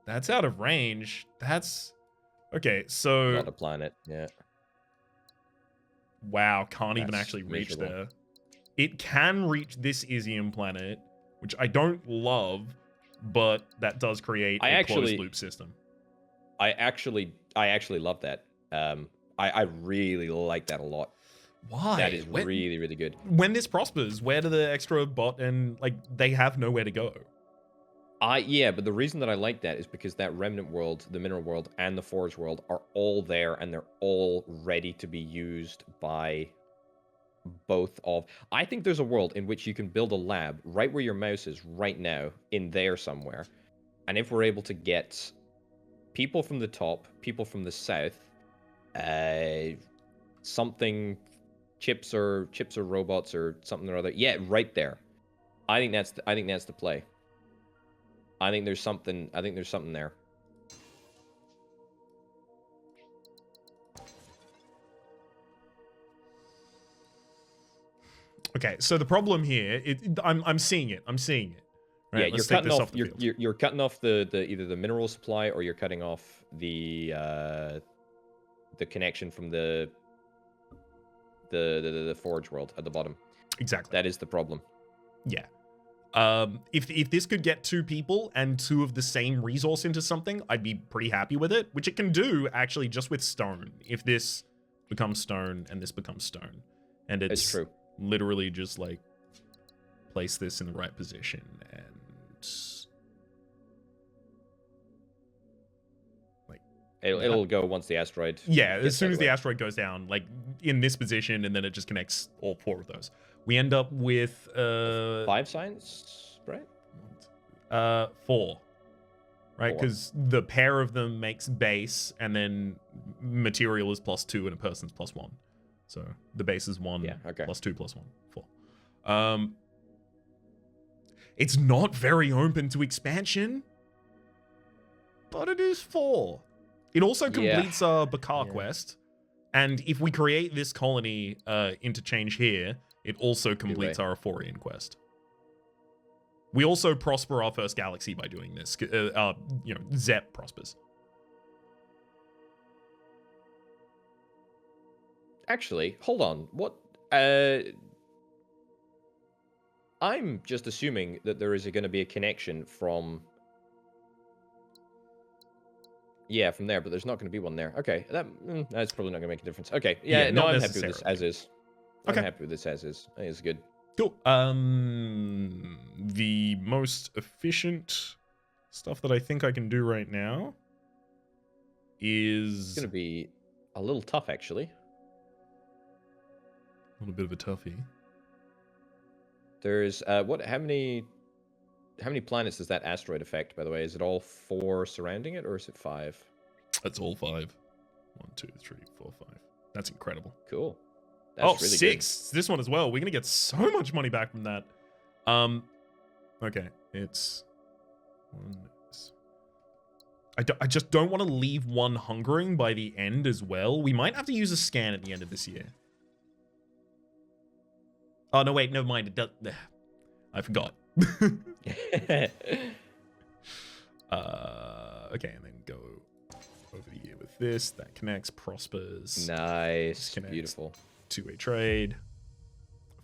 A: That's out of range. That's okay. So
B: Not a planet. Yeah.
A: Wow, can't even
B: That's
A: actually reach
B: miserable.
A: there. It can reach this Isium planet, which I don't love, but that does create a closed loop system.
B: I actually love that. I really like that a lot.
A: Why?
B: That is really, really good.
A: When this prospers, where do the extra bot and they have nowhere to go?
B: Yeah, but the reason that I like that is because that remnant world, the mineral world, and the forge world are all there, and they're all ready to be used by both of. I think there's a world in which you can build a lab right where your mouse is right now, in there somewhere, and if we're able to get people from the top, people from the south, something, chips or robots or something or other, yeah, right there. I think that's the play. I think there's something there.
A: Okay, so the problem here, I'm seeing it. Right,
B: yeah, you're cutting off the either the mineral supply or you're cutting off the connection from the forge world at the bottom.
A: Exactly.
B: That is the problem.
A: Yeah. If this could get 2 people and 2 of the same resource into something, I'd be pretty happy with it, which it can do actually just with stone. If this becomes stone and this becomes stone, and it's
B: true.
A: Literally just like place this in the right position and like
B: it'll go once the asteroid.
A: Yeah, as soon as the asteroid goes down, like in this position, and then it just connects all 4 of those. We end up with
B: 5 science, right?
A: 4. Right, because the pair of them makes base, and then material is +2 and a person's +1. So the base is 1,
B: yeah, okay.
A: +2 +1, 4. It's not very open to expansion, but it is 4. It also completes our Bakar quest, and if we create this colony interchange here, it also completes our Euphorian quest. We also prosper our first galaxy by doing this. Zep prospers.
B: Actually, hold on. What? I'm just assuming that there is going to be a connection from. Yeah, from there, but there's not going to be one there. Okay, that's probably not going to make a difference. Okay, yeah, no, I'm happy with this as is. I'm happy with this as is. I think it's good.
A: Cool. The most efficient stuff that I think I can do right now is...
B: It's going to be a little tough, actually.
A: A little bit of a toughie.
B: There's, how many planets does that asteroid affect, by the way? Is it all 4 surrounding it, or is it 5?
A: That's all 5. 1, 2, 3, 4, 5. That's incredible.
B: Cool. That's really
A: 6. This one as well. We're gonna get so much money back from that. Okay, it's 1. I just don't want to leave one hungering by the end as well. We might have to use a scan at the end of this year. Oh no, wait, never mind. It does. I forgot.
B: good.
A: Okay, and then go over the year with this. That connects, prospers.
B: Nice.
A: Connects.
B: Beautiful.
A: Two-way trade.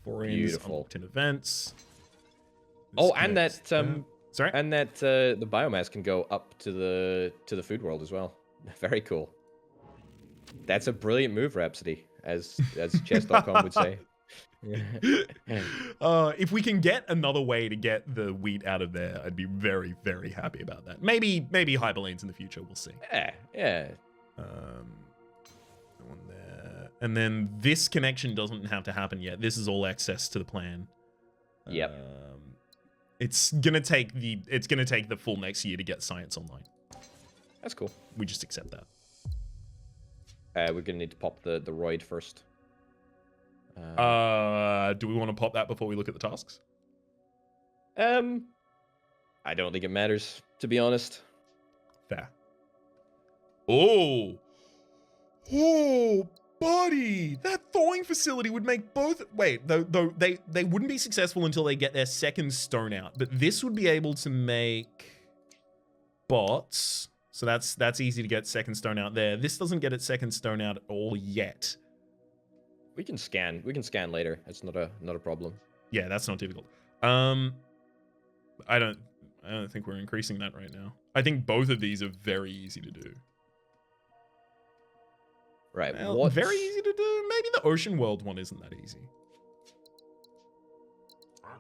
A: Foreigns,
B: Beautiful.
A: unlocked in events.
B: Oh, and that
A: sorry,
B: and that the biomass can go up to the food world as well. Very cool. That's a brilliant move, Rhapsody, as chess.com would say.
A: If we can get another way to get the wheat out of there, I'd be very, very happy about that. Maybe hyperlanes in the future. We'll see.
B: Yeah.
A: One there, and then this connection doesn't have to happen yet. This is all access to the plan.
B: Yep.
A: It's gonna take the full next year to get science online.
B: That's cool.
A: We just accept that.
B: We're gonna need to pop the roid first.
A: Do we want to pop that before we look at the tasks?
B: I don't think it matters, to be honest.
A: Fair. Oh, buddy, that thawing facility would make both. Wait, though they wouldn't be successful until they get their second stone out. But this would be able to make bots. So that's easy to get second stone out there. This doesn't get its second stone out at all yet.
B: We can scan. We can scan later. It's not a problem.
A: Yeah, that's not difficult. I don't think we're increasing that right now. I think both of these are very easy to do.
B: Right.
A: Well, very easy to do. Maybe the ocean world one isn't that easy.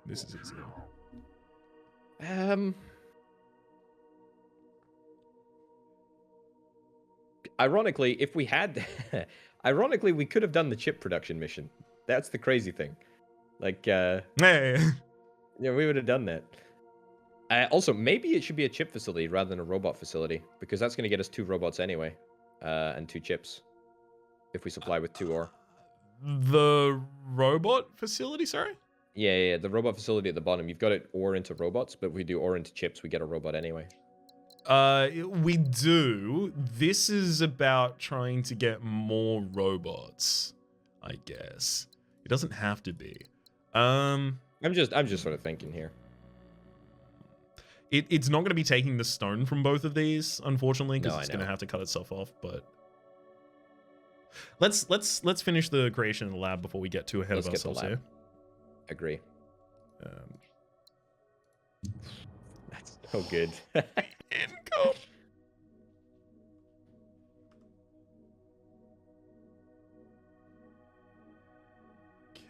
A: This is easier.
B: Ironically, if we had, ironically, we could have done the chip production mission. That's the crazy thing. Like,
A: Hey.
B: yeah, we would have done that. Also, maybe it should be a chip facility rather than a robot facility, because that's going to get us 2 robots anyway, and 2 chips, if we supply with 2 ore.
A: The robot facility, sorry?
B: Yeah, the robot facility at the bottom. You've got it ore into robots, but if we do ore into chips, we get a robot anyway.
A: We do. This is about trying to get more robots, I guess. It doesn't have to be.
B: I'm just sort of thinking here.
A: It's not going to be taking the stone from both of these, unfortunately, because
B: No,
A: it's
B: I
A: going to
B: know.
A: have to cut itself off. But let's finish the creation of the lab before we get too ahead
B: Let's
A: of
B: get the
A: ourselves
B: lab.
A: here.
B: Agree. That's so good.
A: Income.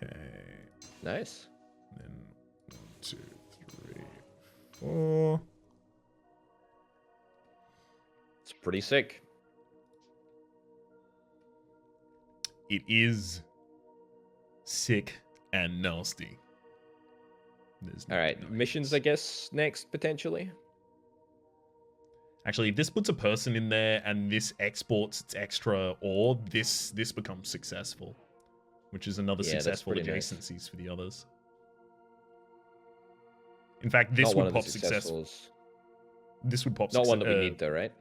A: Okay.
B: Nice.
A: Then 1, 2, 3, 4.
B: It's pretty sick.
A: It is sick and nasty.
B: All right, missions, I guess, next, potentially.
A: Actually, if this puts a person in there and this exports its extra ore, this becomes successful, which is another
B: Yeah, that's
A: successful
B: pretty nice.
A: adjacencies for the others. In fact, this
B: Not one
A: would
B: of the
A: pop successful.
B: successes.
A: This would pop.
B: Not one that we need, though, right?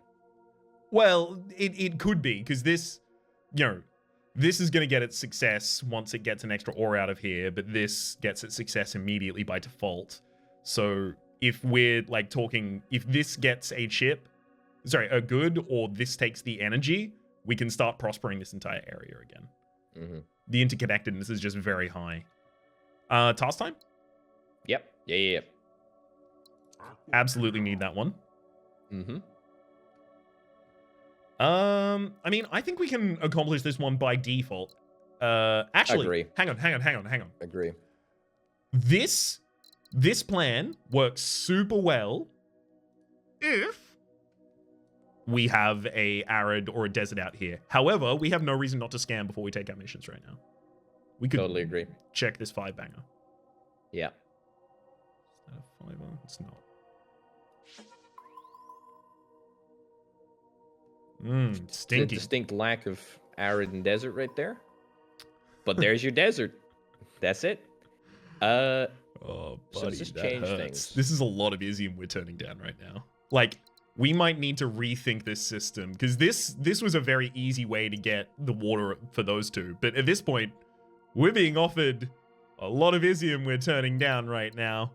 A: Well, it could be, because this, this is going to get its success once it gets an extra ore out of here, but this gets its success immediately by default. So if we're like talking, if this gets a chip, a good, or this takes the energy, we can start prospering this entire area again.
B: Mm-hmm.
A: The interconnectedness is just very high. Task time?
B: Yep. Yeah.
A: Absolutely need that one.
B: Mm-hmm.
A: I mean, I think we can accomplish this one by default. Actually,
B: Agree.
A: hang on.
B: Agree.
A: This plan works super well if we have a arid or a desert out here. However, we have no reason not to scan before we take our missions right now. We could
B: Totally agree.
A: check this 5-banger.
B: Yeah.
A: Is that a 5-er? It's not. Mm,
B: It's a
A: stinky.
B: distinct lack of arid and desert right there. But there's your desert. That's it.
A: Oh,
B: So
A: buddy,
B: does this
A: that
B: change
A: hurts.
B: things?
A: This is a lot of Izium we're turning down right now. Like, we might need to rethink this system, because this was a very easy way to get the water for those two. But at this point, we're being offered a lot of Izium we're turning down right now.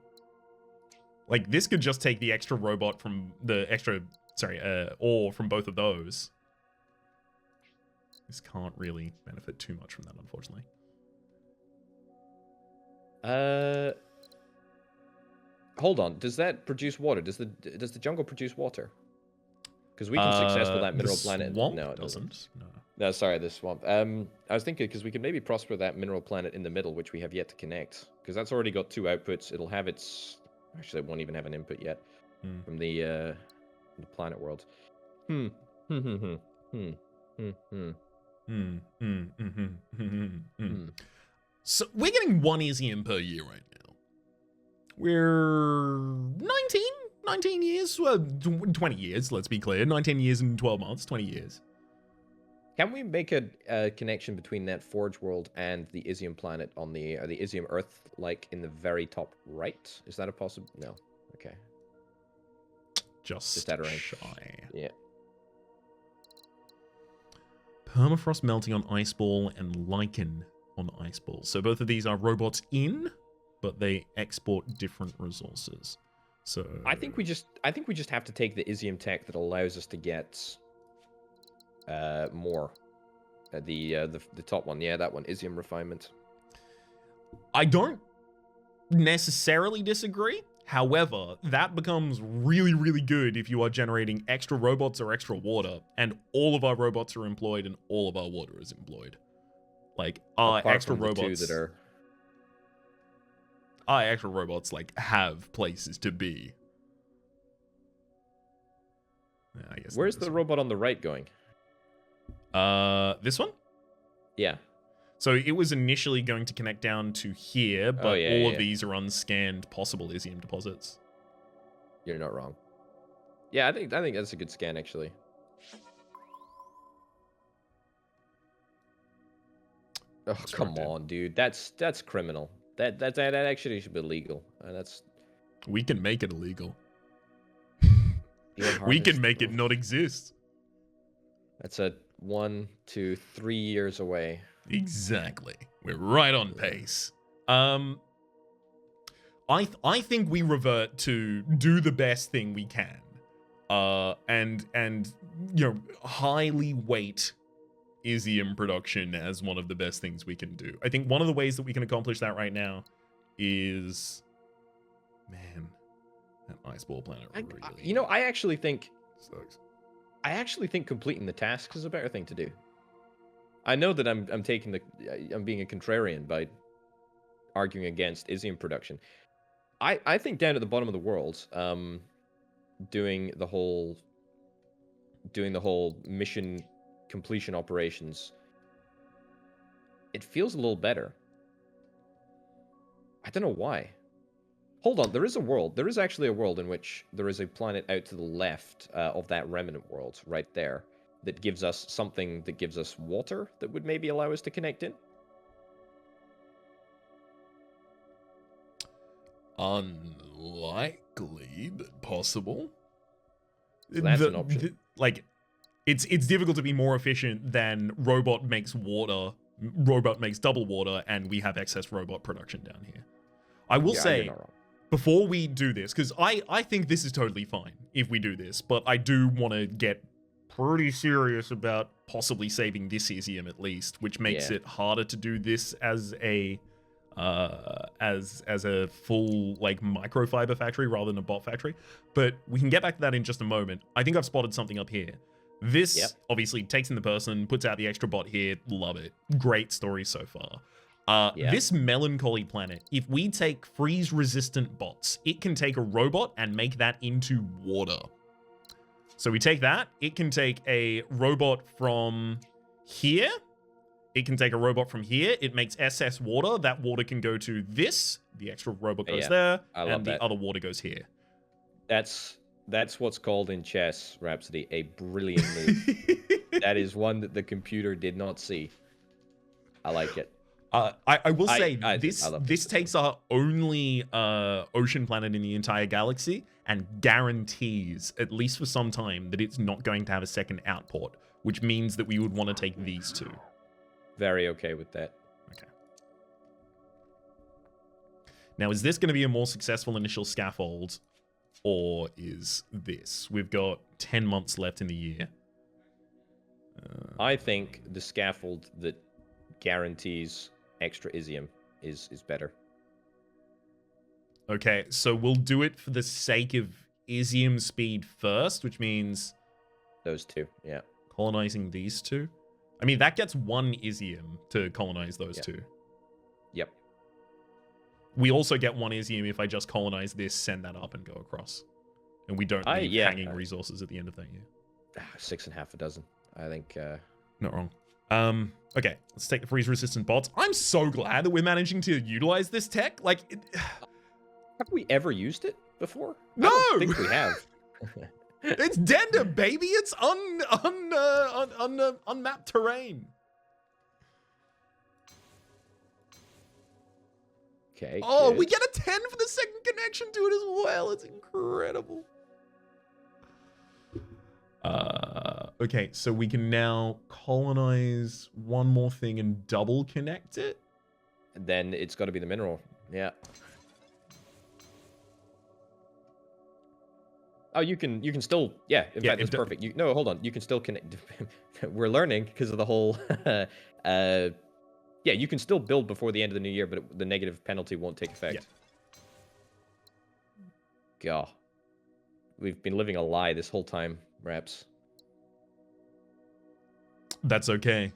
A: Like, this could just take the extra robot from the extra, ore from both of those. This can't really benefit too much from that, unfortunately.
B: Hold on. Does that produce water? Does the jungle produce water? Because we can successful that mineral planet.
A: Swamp
B: No, it
A: doesn't. No.
B: No, sorry, the swamp. I was thinking because we could maybe prosper that mineral planet in the middle, which we have yet to connect. Because that's already got 2 outputs. It'll have its. Actually, it won't even have an input yet from the planet world.
A: So we're getting 1 Izium per year right now. We're 19 years, well, 20 years, let's be clear. 19 years and 12 months, 20 years.
B: Can we make a connection between that Forge world and the Izium planet on the Izium Earth, like in the very top right? Is that a possible? No. Okay.
A: Just
B: out of range.
A: shy.
B: Yeah.
A: Permafrost melting on Iceball and Lichen on Iceball. So both of these are robots in, but they export different resources. So
B: I think we just have to take the Izium tech that allows us to get more. The top one, yeah, that one, Izium refinement.
A: I don't necessarily disagree. However, that becomes really, really good if you are generating extra robots or extra water, and all of our robots are employed and all of our water is employed. Like, our
B: Apart
A: extra
B: from the
A: robots
B: two that are...
A: Our extra robots, like, have places to be. Yeah, I guess.
B: Where's the robot on the right going?
A: This one?
B: Yeah.
A: So it was initially going to connect down to here, but all of these are unscanned possible Izium deposits.
B: You're not wrong. Yeah, I think that's a good scan actually. Oh, come on, dude. That's criminal. That actually should be illegal. That's.
A: We can make it illegal.
B: We
A: can make it not exist.
B: That's a 1, 2, 3 years away.
A: Exactly. We're right on pace. I think we revert to do the best thing we can. And you know, highly weight Izium production as one of the best things we can do. I think one of the ways that we can accomplish that right now is, man, that Iceball planet really
B: you know, I actually think
A: sucks.
B: Completing the tasks is a better thing to do. I know that I'm being a contrarian by arguing against Izium production. I think down at the bottom of the world, doing the whole mission completion operations, it feels a little better. I don't know why. Hold on, there is actually a world in which there is a planet out to the left of that remnant world right there that gives us something that gives us water that would maybe allow us to connect in.
A: Unlikely, but possible.
B: So that's an option.
A: It's difficult to be more efficient than robot makes double water, and we have excess robot production down here. I will say, before we do this, because I think this is totally fine if we do this, but I do want to get pretty serious about possibly saving this Izium at least, which makes it harder to do this as a full like microfiber factory rather than a bot factory. But we can get back to that in just a moment. I think I've spotted something up here. This obviously takes in the person, puts out the extra bot here. Love it. Great story so far. This melancholy planet, if we take freeze resistant bots, it can take a robot and make that into water. So we take that, it can take a robot from here. It can take a robot from here. It makes SS water. That water can go to this. The extra robot goes there, and the other water goes here.
B: That's That's what's called in chess, Rhapsody, a brilliant move. That is one that the computer did not see. I like it.
A: I will say
B: I
A: this takes our only ocean planet in the entire galaxy and guarantees, at least for some time, that it's not going to have a second outport, which means that we would want to take these two.
B: Very okay with that.
A: Okay. Now, is this going to be a more successful initial scaffold, or is this? We've got 10 months left in the year.
B: I think the scaffold that guarantees extra Isium is better.
A: Okay, so we'll do it for the sake of Isium speed first, which means
B: Those two, yeah.
A: colonizing these two. I mean, that gets 1 Isium to colonize those two.
B: Yep.
A: We also get 1 Isium if I just colonize this, send that up, and go across. And we don't leave hanging resources at the end of that year.
B: 6.5 a dozen. I think.
A: Not wrong. Okay, let's take the freeze-resistant bots. I'm so glad that we're managing to utilize this tech. Like,
B: Have we ever used it before?
A: No!
B: I don't think we have.
A: It's Dender, baby. It's unmapped terrain.
B: Okay.
A: Oh,
B: good.
A: we get a 10 for the second connection to it as well. It's incredible. Okay, so we can now colonize one more thing and double connect it.
B: Then it's got to be the mineral. Yeah. Oh, you can still, yeah. In fact, that's perfect. No, hold on. You can still connect. We're learning because of the whole. Yeah, you can still build before the end of the new year, but the negative penalty won't take effect. Yeah. God, we've been living a lie this whole time, Raps.
A: That's okay.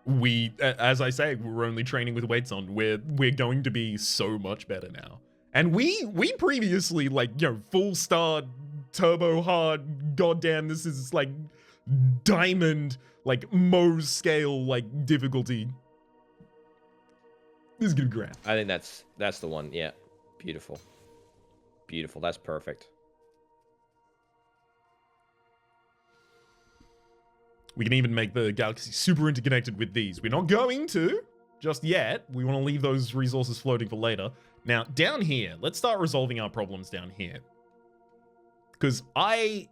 A: We, as I say, we're only training with weights on. We're going to be so much better now. And we previously, like, full star, turbo hard, goddamn, this is like diamond, like Moe's scale, like difficulty. This is gonna be grand.
B: I think that's the one. Yeah, beautiful, beautiful. That's perfect.
A: We can even make the galaxy super interconnected with these. We're not going to just yet. We want to leave those resources floating for later. Now, down here, let's start resolving our problems down here. Because I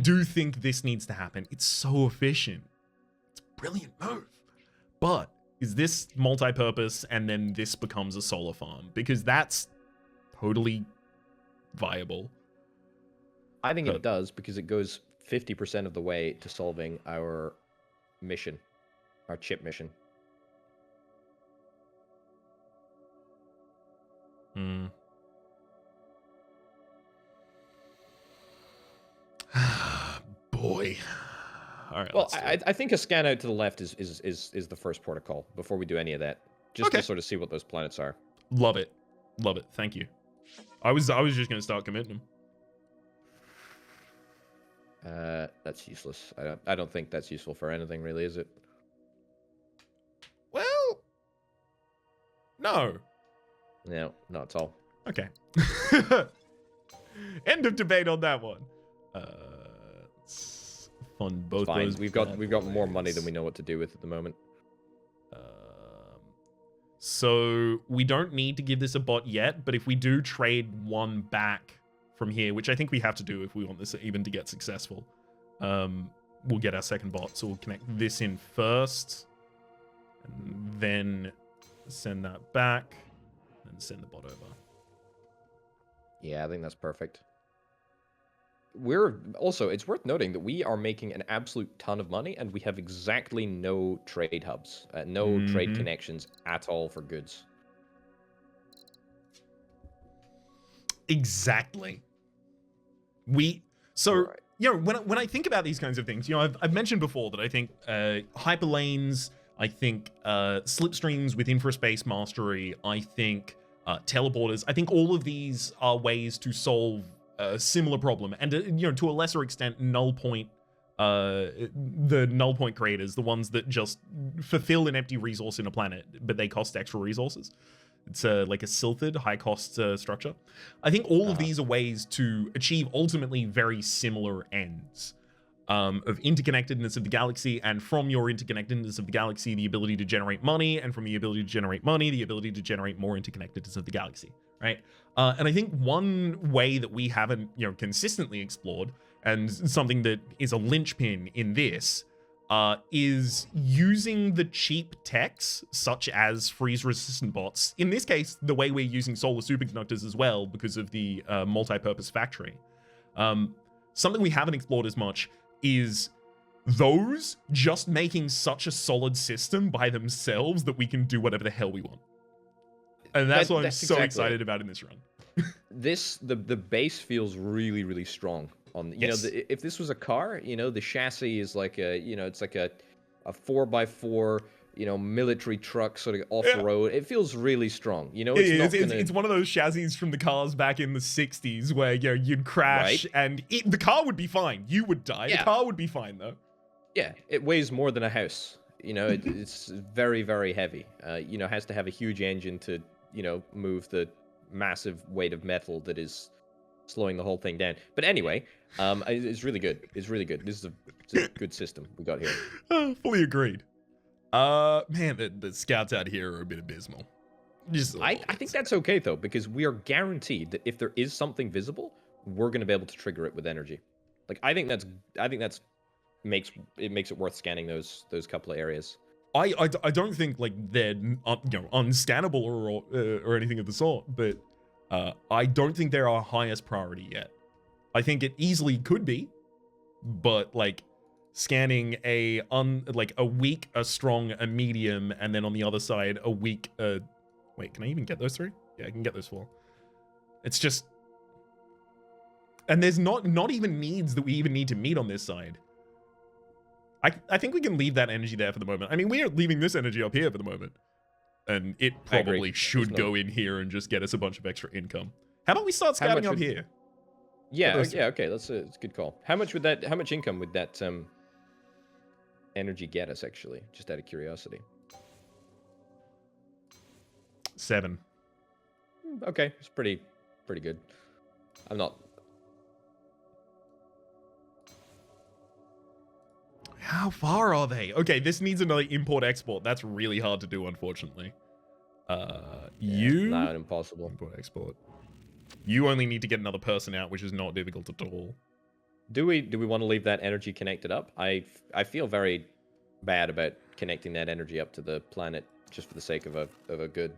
A: do think this needs to happen. It's so efficient. It's a brilliant move. But is this multi-purpose and then this becomes a solar farm? Because that's totally viable.
B: I think it does, because it goes 50% of the way to solving our mission, our chip mission.
A: Boy. All right.
B: Well, I think a scan out to the left is the first protocol before we do any of that, just to sort of see what those planets are.
A: Love it. Love it. Thank you. I was just going to start committing them.
B: That's useless. I don't think that's useful for anything, really, is it?
A: Well, no.
B: No, not at all.
A: Okay. End of debate on that one. Let's fund both those.
B: We've got more money than we know what to do with at the moment.
A: So we don't need to give this a bot yet, but if we do trade one back from here, which I think we have to do if we want this even to get successful, we'll get our second bot. So we'll connect this in first, and then send that back, and send the bot over.
B: Yeah, I think that's perfect. It's worth noting that we are making an absolute ton of money, and we have exactly no trade hubs, no trade connections at all for goods.
A: Exactly. When I think about these kinds of things, I've mentioned before that I think hyperlanes, I think slipstreams with infraspace mastery, I think teleporters, I think all of these are ways to solve a similar problem, and to a lesser extent, null point, the null point creators, the ones that just fulfill an empty resource in a planet, but they cost extra resources. It's like a silted, high-cost structure. I think all of these are ways to achieve ultimately very similar ends. Of interconnectedness of the galaxy, and from your interconnectedness of the galaxy, the ability to generate money, and from the ability to generate money, the ability to generate more interconnectedness of the galaxy, right? And I think one way that we haven't, consistently explored, and something that is a linchpin in this, is using the cheap techs, such as freeze-resistant bots. In this case, the way we're using solar superconductors as well, because of the multi-purpose factory. Something we haven't explored as much is those just making such a solid system by themselves that we can do whatever the hell we want. And that's what I'm so excited about in this run.
B: The base feels really, really strong. On if this was a car, the chassis is like it's like a 4x4, military truck sort of off-road. It feels really strong.
A: It's one of those chassis from the cars back in the 60s where you'd crash and the car would be fine. You would die. The car would be fine though.
B: Yeah, it weighs more than a house. It's very, very heavy. Has to have a huge engine to move the massive weight of metal that is slowing the whole thing down. But anyway, it's really good. It's really good. This is a good system we got here.
A: Fully agreed. Man, the scouts out here are a bit abysmal.
B: I think that's okay though, because we are guaranteed that if there is something visible, we're going to be able to trigger it with energy. Like I think that's makes it worth scanning those couple of areas.
A: I don't think like they're unscannable or anything of the sort, but I don't think they're our highest priority yet. I think it easily could be, but like scanning a weak, a strong, a medium, and then on the other side a weak. Wait, can I even get those three? Yeah, I can get those four. It's just, and there's not even needs that we even need to meet on this side. I think we can leave that energy there for the moment. I mean, we are leaving this energy up here for the moment. And it probably should go in here and just get us a bunch of extra income. How about we start scouting up here?
B: Yeah, okay, that's a good call. How much income would that energy get us, actually? Just out of curiosity.
A: 7.
B: Okay, it's pretty good. I'm not...
A: How far are they? Okay, this needs another import-export. That's really hard to do, unfortunately.
B: Not impossible.
A: Import-export. You only need to get another person out, which is not difficult at all.
B: Do we want to leave that energy connected up? I feel very bad about connecting that energy up to the planet just for the sake of a good.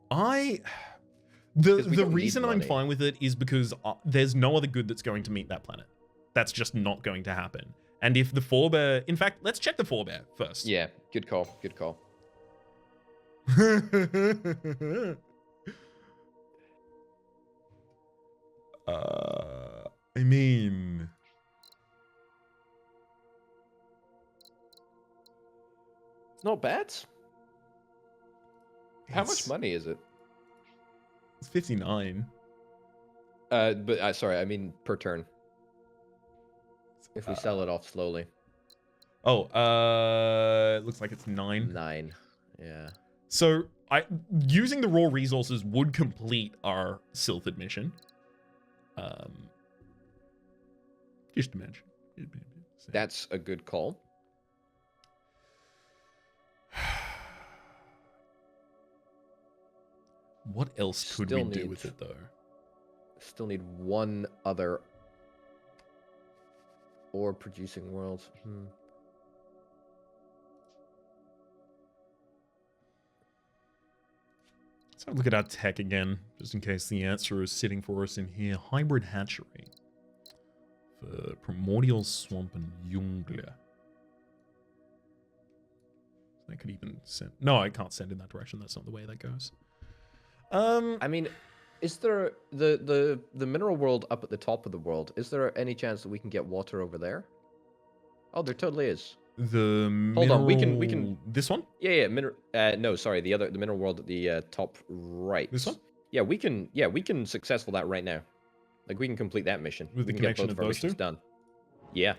A: The reason I'm fine with it is because there's no other good that's going to meet that planet. That's just not going to happen. And if the forebear... In fact, let's check the forebear first.
B: Yeah, good call. Good call.
A: I mean...
B: It's not bad. How much money is it?
A: It's 59.
B: But sorry, I mean per turn. If we sell it off slowly.
A: Oh, it looks like it's 9.
B: 9, yeah.
A: So using the raw resources would complete our Silphid mission. Just to mention.
B: That's a good call.
A: What else could we do with it, though?
B: Still need one other ore-producing world.
A: Let's have a look at our tech again, just in case the answer is sitting for us in here. Hybrid hatchery. For Primordial Swamp and Jungle. I could even send... No, I can't send in that direction. That's not the way that goes.
B: I mean, is there the mineral world up at the top of the world? Is there any chance that we can get water over there? Oh, there totally is.
A: The
B: hold on, we can.
A: This one?
B: Yeah. No, sorry, the mineral world at the top right.
A: This one?
B: Yeah, we can successful that right now. Like we can complete that mission.
A: With the connection of those two?
B: Done. Yeah.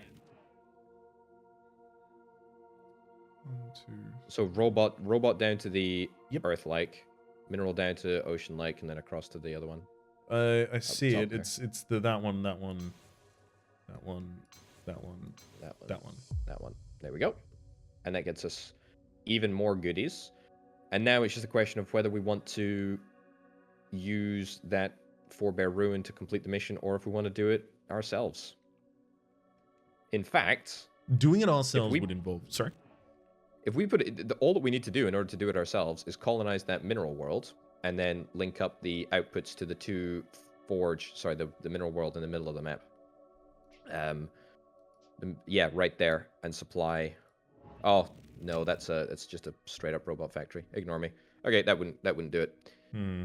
A: 1, 2.
B: So robot down to the
A: Yep.
B: Earth-like, mineral down to ocean-like, and then across to the other one.
A: I see
B: top
A: it.
B: there.
A: It's that one, that one, that one, that one,
B: That one.
A: that one.
B: That one. There we go. And that gets us even more goodies. And now it's just a question of whether we want to use that Forebear Ruin to complete the mission, or if we want to do it ourselves. In fact,
A: Doing it ourselves
B: we-
A: would involve. Sorry.
B: if we put it, all that we need to do in order to do it ourselves is colonize that mineral world and then link up the outputs to the two the mineral world in the middle of the map. Yeah, right there, and supply. Oh no, that's just a straight up robot factory. Ignore me. Okay, that wouldn't do it.
A: Hmm.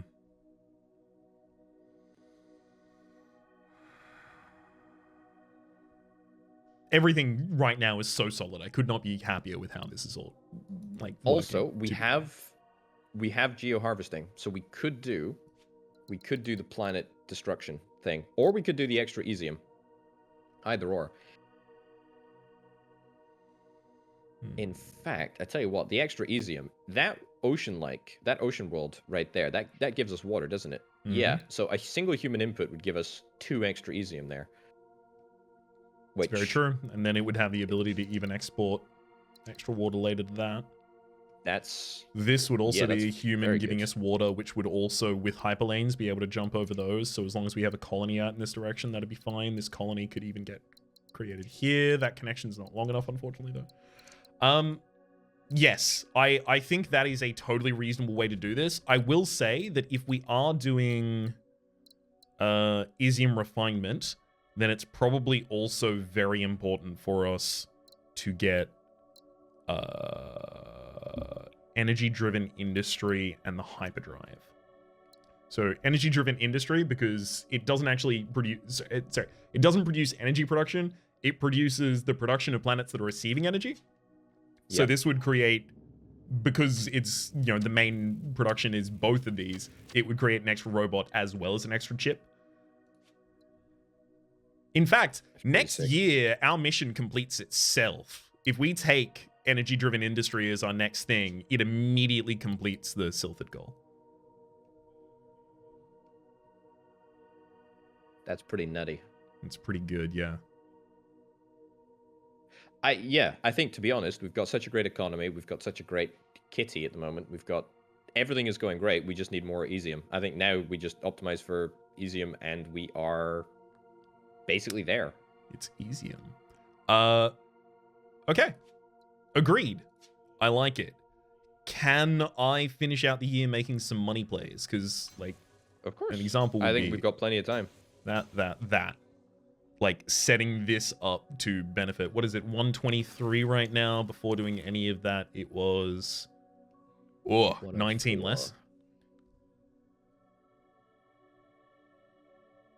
A: Everything right now is so solid. I could not be happier with how this is all like.
B: Also,
A: working
B: we
A: together.
B: have geo harvesting, so we could do the planet destruction thing, or we could do the extra easium. Either or. In fact, I tell you what, the extra easium, that ocean world right there, that gives us water, doesn't it? Yeah. So a single human input would give us 2 extra easium there.
A: It's very true. And then it would have the ability to even export extra water later to that. This would also be a human giving us water, which would also, with hyperlanes, be able to jump over those. So as long as we have a colony out in this direction, that'd be fine. This colony could even get created here. That connection's not long enough, unfortunately, though. Yes, I think that is a totally reasonable way to do this. I will say that if we are doing Isium refinement, then it's probably also very important for us to get energy-driven industry and the hyperdrive. So energy-driven industry, because it doesn't actually produce, it doesn't produce energy production. It produces the production of planets that are receiving energy. So this would create, because it's, the main production is both of these, it would create an extra robot as well as an extra chip. In fact, next year, our mission completes itself. If we take energy-driven industry as our next thing, it immediately completes the Sylphid goal.
B: That's pretty nutty.
A: It's pretty good, yeah.
B: I think, to be honest, we've got such a great economy. We've got such a great kitty at the moment. Everything is going great. We just need more Isium. I think now we just optimize for Isium and we are basically there.
A: It's Isium. Okay. Agreed. I like it. Can I finish out the year making some money plays? Because,
B: of course.
A: An example would
B: I think
A: be
B: we've got plenty of time.
A: That. Like, setting this up to benefit. What is it? 123 right now. Before doing any of that, it was 19 less.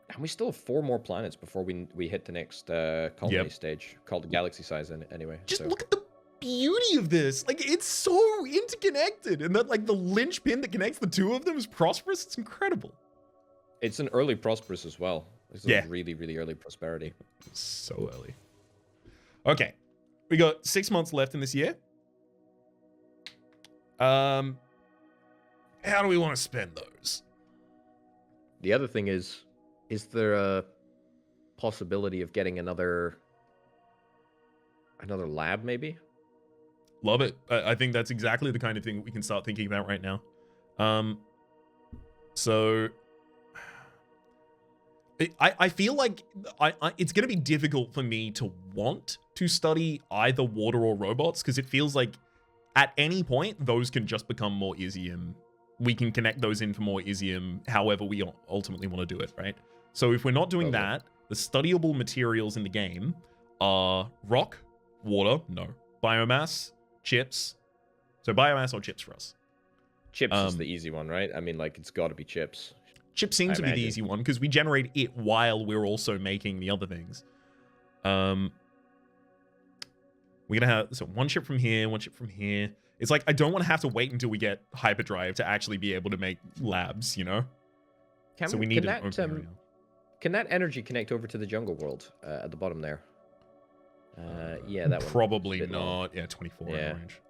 B: And we still have 4 more planets before we hit the next colony stage, called the galaxy size anyway.
A: Just look at the beauty of this. Like, it's so interconnected. And that, the linchpin that connects the two of them is prosperous. It's incredible.
B: It's an early prosperous as well. This is really, really early prosperity.
A: So early. Okay. We got 6 months left in this year. How do we want to spend those?
B: The other thing is there a possibility of getting another lab, maybe?
A: Love it. I think that's exactly the kind of thing we can start thinking about right now. So I feel like it's going to be difficult for me to want to study either water or robots, because it feels like at any point those can just become more Isium. We can connect those in for more Isium however we ultimately want to do it, right? So if we're not doing that, the studyable materials in the game are rock, water, no, biomass, chips. So biomass or chips for us.
B: Chips is the easy one, right? I mean, it's got to be chips.
A: Chip seems to be the easy one because we generate it while we're also making the other things. We're gonna have one chip from here, one chip from here. It's like I don't want to have to wait until we get hyperdrive to actually be able to make labs, So we need an open area.
B: Can that energy connect over to the jungle world at the bottom there? Yeah, that one.
A: Probably not. Yeah, 24 in range.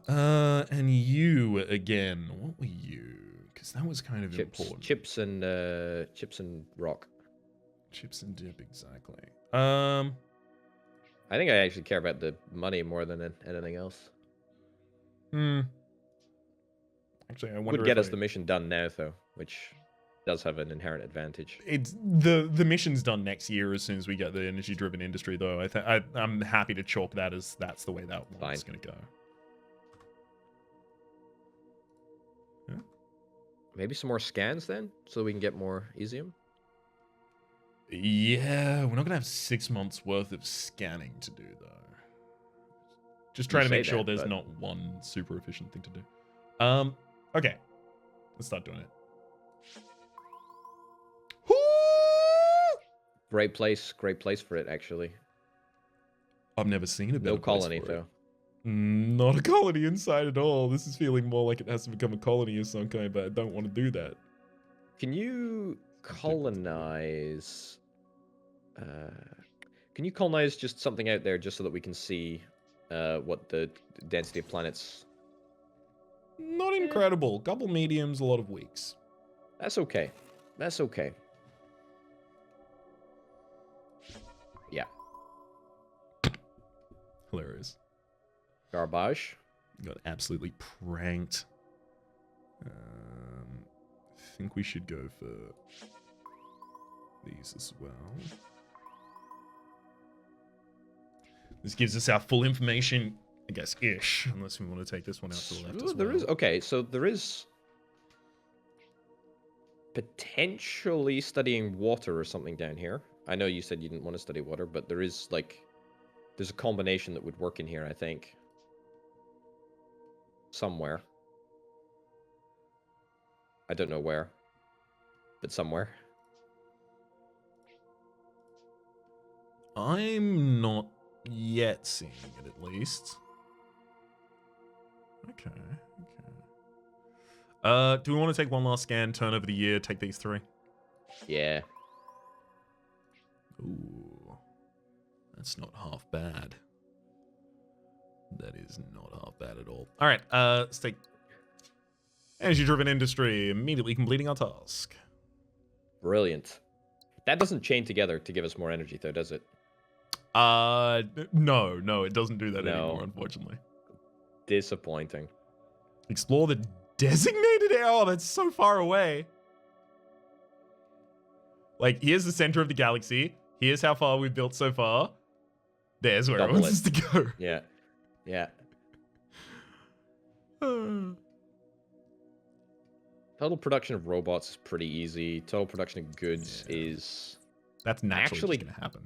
A: And you again. What were you? Because that was kind of important.
B: Chips and rock.
A: Chips and dip, exactly.
B: I think I actually care about the money more than anything else.
A: Actually, I wonder
B: Would get
A: if
B: us the mission done now, though, which does have an inherent advantage.
A: It's the mission's done next year as soon as we get the energy-driven industry, though. I'm happy to chalk that as that's the way that one's going to go. Yeah.
B: Maybe some more scans then, so we can get more Easium.
A: Yeah, we're not gonna have 6 months worth of scanning to do though. Just trying to make sure there's not one super efficient thing to do. Okay, let's start doing it.
B: Great place for it actually.
A: I've never seen a better
B: no colony though.
A: Not a colony inside at all. This is feeling more like it has to become a colony of some kind, but I don't want to do that.
B: Can you colonize? Can you colonize just something out there just so that we can see what the density of planets?
A: Not incredible. Couple mediums, a lot of weaks.
B: That's okay. That's okay. Yeah.
A: Hilarious.
B: Garbage.
A: Got absolutely pranked. I think we should go for these as well. This gives us our full information, I guess, ish, unless we want to take this one out to the left as well.
B: Okay, so there is potentially studying water or something down here. I know you said you didn't want to study water, but there is there's a combination that would work in here, I think. Somewhere. I don't know where, but somewhere.
A: I'm not yet seeing it, at least. Okay. Do we want to take one last scan, turn over the year, take these 3?
B: Yeah.
A: Ooh. That's not half bad. That is not half bad at all. All right, let's take energy-driven industry, immediately completing our task.
B: Brilliant. That doesn't chain together to give us more energy, though, does it?
A: No, it doesn't do that anymore, unfortunately.
B: Disappointing.
A: Explore the designated area. Oh, that's so far away. Like, here's the center of the galaxy. Here's how far we've built so far. There's where it wants us to go.
B: Yeah. Yeah. Total production of robots is pretty easy. Total production of goods is...
A: That's naturally going to happen.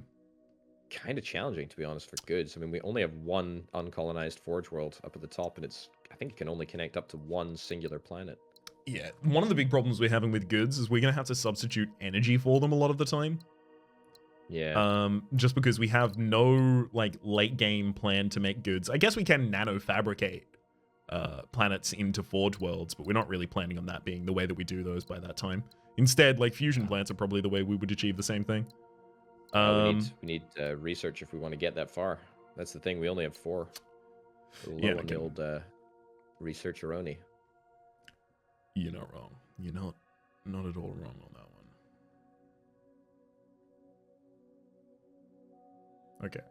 B: Kind of challenging, to be honest, for goods. I mean, we only have one uncolonized Forge world up at the top, and I think it can only connect up to one singular planet.
A: Yeah, one of the big problems we're having with goods is we're going to have to substitute energy for them a lot of the time.
B: Yeah.
A: Just because we have no, late game plan to make goods. I guess we can nano-fabricate planets into Forge worlds, but we're not really planning on that being the way that we do those by that time. Instead, fusion plants are probably the way we would achieve the same thing.
B: We need research if we want to get that far. That's the thing. We only have 4. Low on the old researcher-oni.
A: You're not wrong. You're not at all wrong on that one. Okay.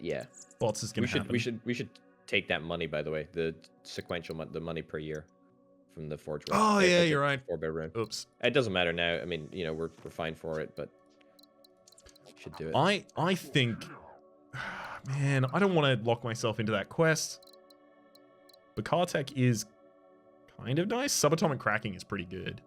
B: Yeah.
A: Lots is gonna happen.
B: We should take that money, by the way, the sequential the money per year from the Forge world.
A: Oh yeah, you're right.
B: 4-bit rune.
A: Oops.
B: It doesn't matter now. I mean, we're fine for it, but should do it.
A: I think, man, I don't want to lock myself into that quest. But Cartech is kind of nice. Subatomic cracking is pretty good.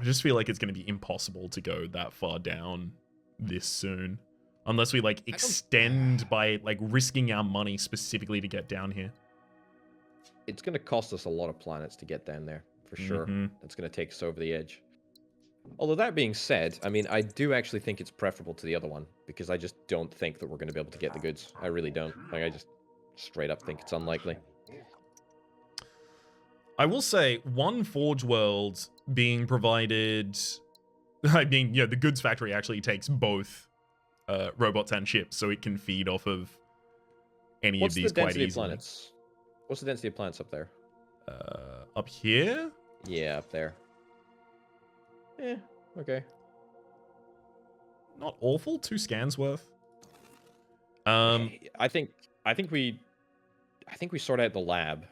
A: I just feel like it's going to be impossible to go that far down this soon. Unless we, extend by, risking our money specifically to get down here.
B: It's going to cost us a lot of planets to get down there, for sure. That's going to take us over the edge. Although that being said, I mean, I do actually think it's preferable to the other one, because I just don't think that we're going to be able to get the goods. I really don't. I just straight up think it's unlikely.
A: I will say, one Forge world being provided... I mean, the goods factory actually takes both robots and ships, so it can feed off of any
B: What's
A: of these
B: the
A: quite
B: density of
A: easily.
B: planets? What's the density of planets up there?
A: Up here?
B: Yeah, up there. Eh, okay.
A: Not awful. 2 scans worth.
B: I think we sort out the lab,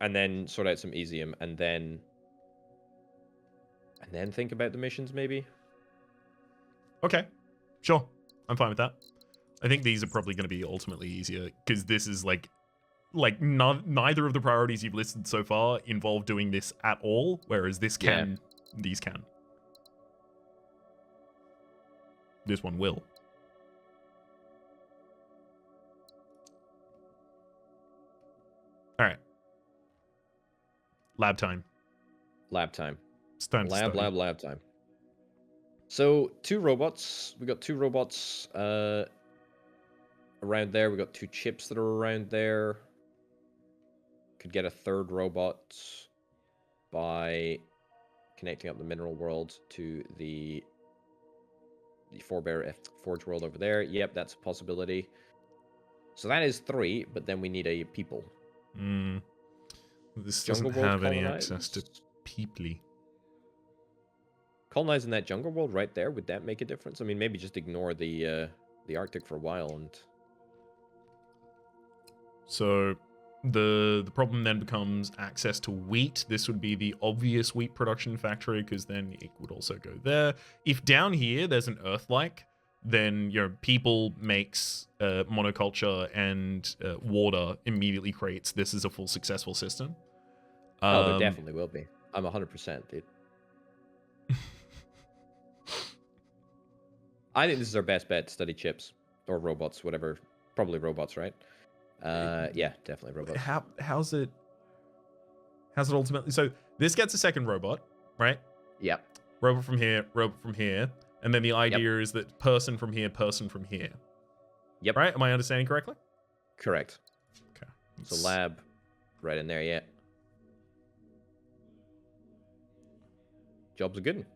B: and then sort out some Easium, and then think about the missions maybe.
A: Okay, sure. I'm fine with that. I think these are probably going to be ultimately easier because this is like neither of the priorities you've listed so far involve doing this at all, whereas this can, these can. This one will. All right. Lab time.
B: Lab time.
A: It's time to study.
B: Lab time. So 2 robots. We got 2 robots around there. We got 2 chips that are around there. Could get a 3rd robot by connecting up the mineral world to the Forebear Forge world over there. Yep, that's a possibility. So that is 3, but then we need a people.
A: This
B: Jungle
A: doesn't
B: world
A: have any
B: colonized?
A: access to peoply.
B: Colonizing that jungle world right there, would that make a difference? I mean, maybe just ignore the Arctic for a while and...
A: So the problem then becomes access to wheat. This would be the obvious wheat production factory because then it would also go there. If down here there's an Earth-like, then people makes monoculture and water immediately creates this as a full successful system.
B: Oh, there definitely will be. I'm 100%, dude. I think this is our best bet to study chips or robots, whatever. Probably robots, right? Yeah, definitely robots.
A: How's it ultimately? So this gets a second robot, right?
B: Yep.
A: Robot from here, and then the idea is that person from here.
B: Yep.
A: Right? Am I understanding correctly?
B: Correct.
A: Okay.
B: So lab, right in there, yeah. Job's a good one.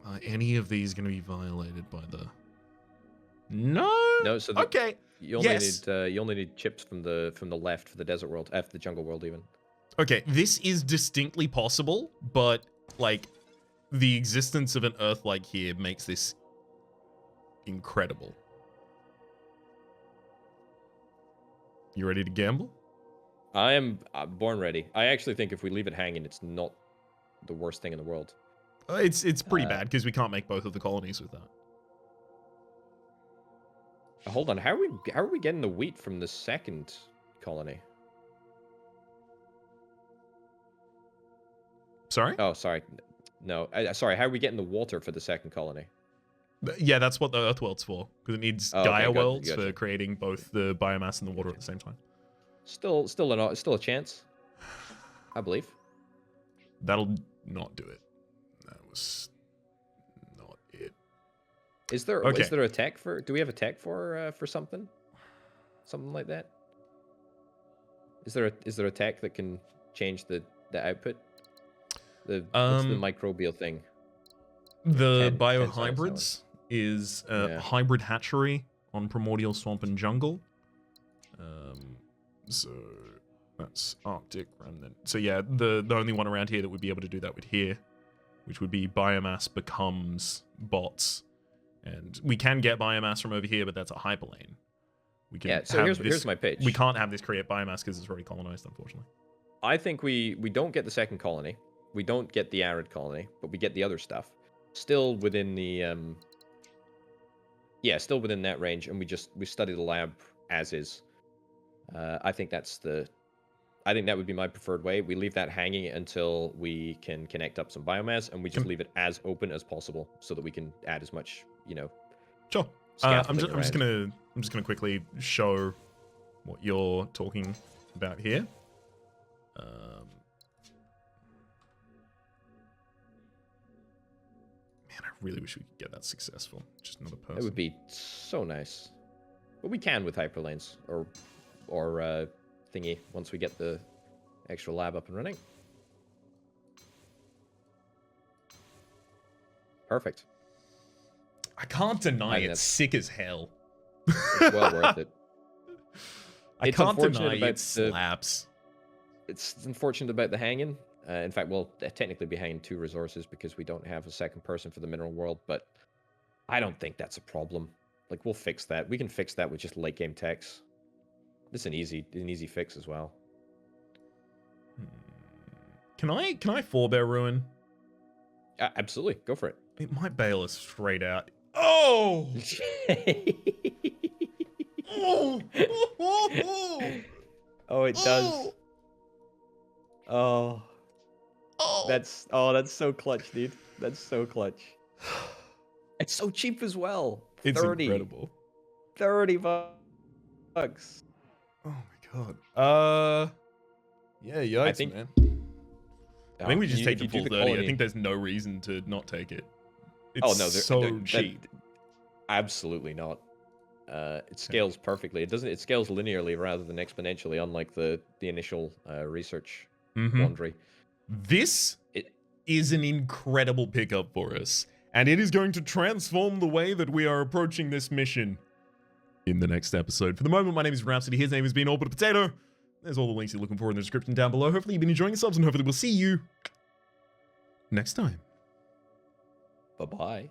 A: Are any of these going to be violated by the? No.
B: No. So
A: okay.
B: You only need chips from the left for the desert world, for the jungle world even.
A: Okay, this is distinctly possible, but like the existence of an Earth like here makes this incredible. You ready to gamble?
B: I am born ready. I actually think if we leave it hanging, it's not the worst thing in the world.
A: It's pretty bad because we can't make both of the colonies with that.
B: Hold on, how are we getting the wheat from the second colony?
A: Sorry?
B: Oh, sorry. No, sorry. How are we getting the water for the second colony?
A: Yeah, that's what the Earth world's for, because it needs Gaia worlds for creating both the biomass and the water at the same time.
B: Still a chance, I believe.
A: That'll not do it. That was not it.
B: Is there a tech for? Do we have a tech for something like that? Is there a tech that can change the output? What's the microbial thing?
A: The biohybrids is a hybrid hatchery on Primordial Swamp and Jungle. So that's Arctic Remnant. So yeah, the only one around here that would be able to do that would here, which would be biomass becomes bots. And we can get biomass from over here, but that's a hyperlane. We can
B: so here's my pitch.
A: We can't have this create biomass because it's already colonized, unfortunately.
B: I think we don't get the second colony. We don't get the arid colony, but we get the other stuff. Still within the still within that range, and we study the lab as is. I think that would be my preferred way. We leave that hanging until we can connect up some biomass, and we just leave it as open as possible so that we can add as much,
A: Sure. I'm just gonna quickly show what you're talking about here. Man, I really wish we could get that successful. Just another person.
B: It would be so nice, but we can with hyperlanes or thingy once we get the extra lab up and running. Perfect.
A: I can't deny
B: think
A: it's
B: that's-
A: sick as hell.
B: It's well worth it.
A: I
B: It's
A: can't
B: unfortunate
A: deny
B: about
A: it slaps.
B: It's unfortunate about the hanging. In fact, we'll technically be hanging 2 resources because we don't have a second person for the mineral world, but I don't think that's a problem. Like, we'll fix that. We can fix that with just late game techs. This is an easy fix as well.
A: Can I 4-bear ruin?
B: Absolutely, go for it.
A: It might bail us straight out. Oh! Oh!
B: Oh, it does. Oh. That's so clutch, dude. That's so clutch. It's so cheap as well.
A: It's
B: 30.
A: incredible.
B: 30 bucks.
A: Oh my god. Yeah, yikes, man. I think we just take the full 30. I think there's no reason to not take it. It's so cheap.
B: Absolutely not. It scales perfectly. It scales linearly rather than exponentially, unlike the initial research quandary.
A: This is an incredible pickup for us, and it is going to transform the way that we are approaching this mission in the next episode. For the moment, my name is Rhapsody. His name has been All But a Potato. There's all the links you're looking for in the description down below. Hopefully you've been enjoying yourselves, and hopefully we'll see you next time.
B: Bye-bye.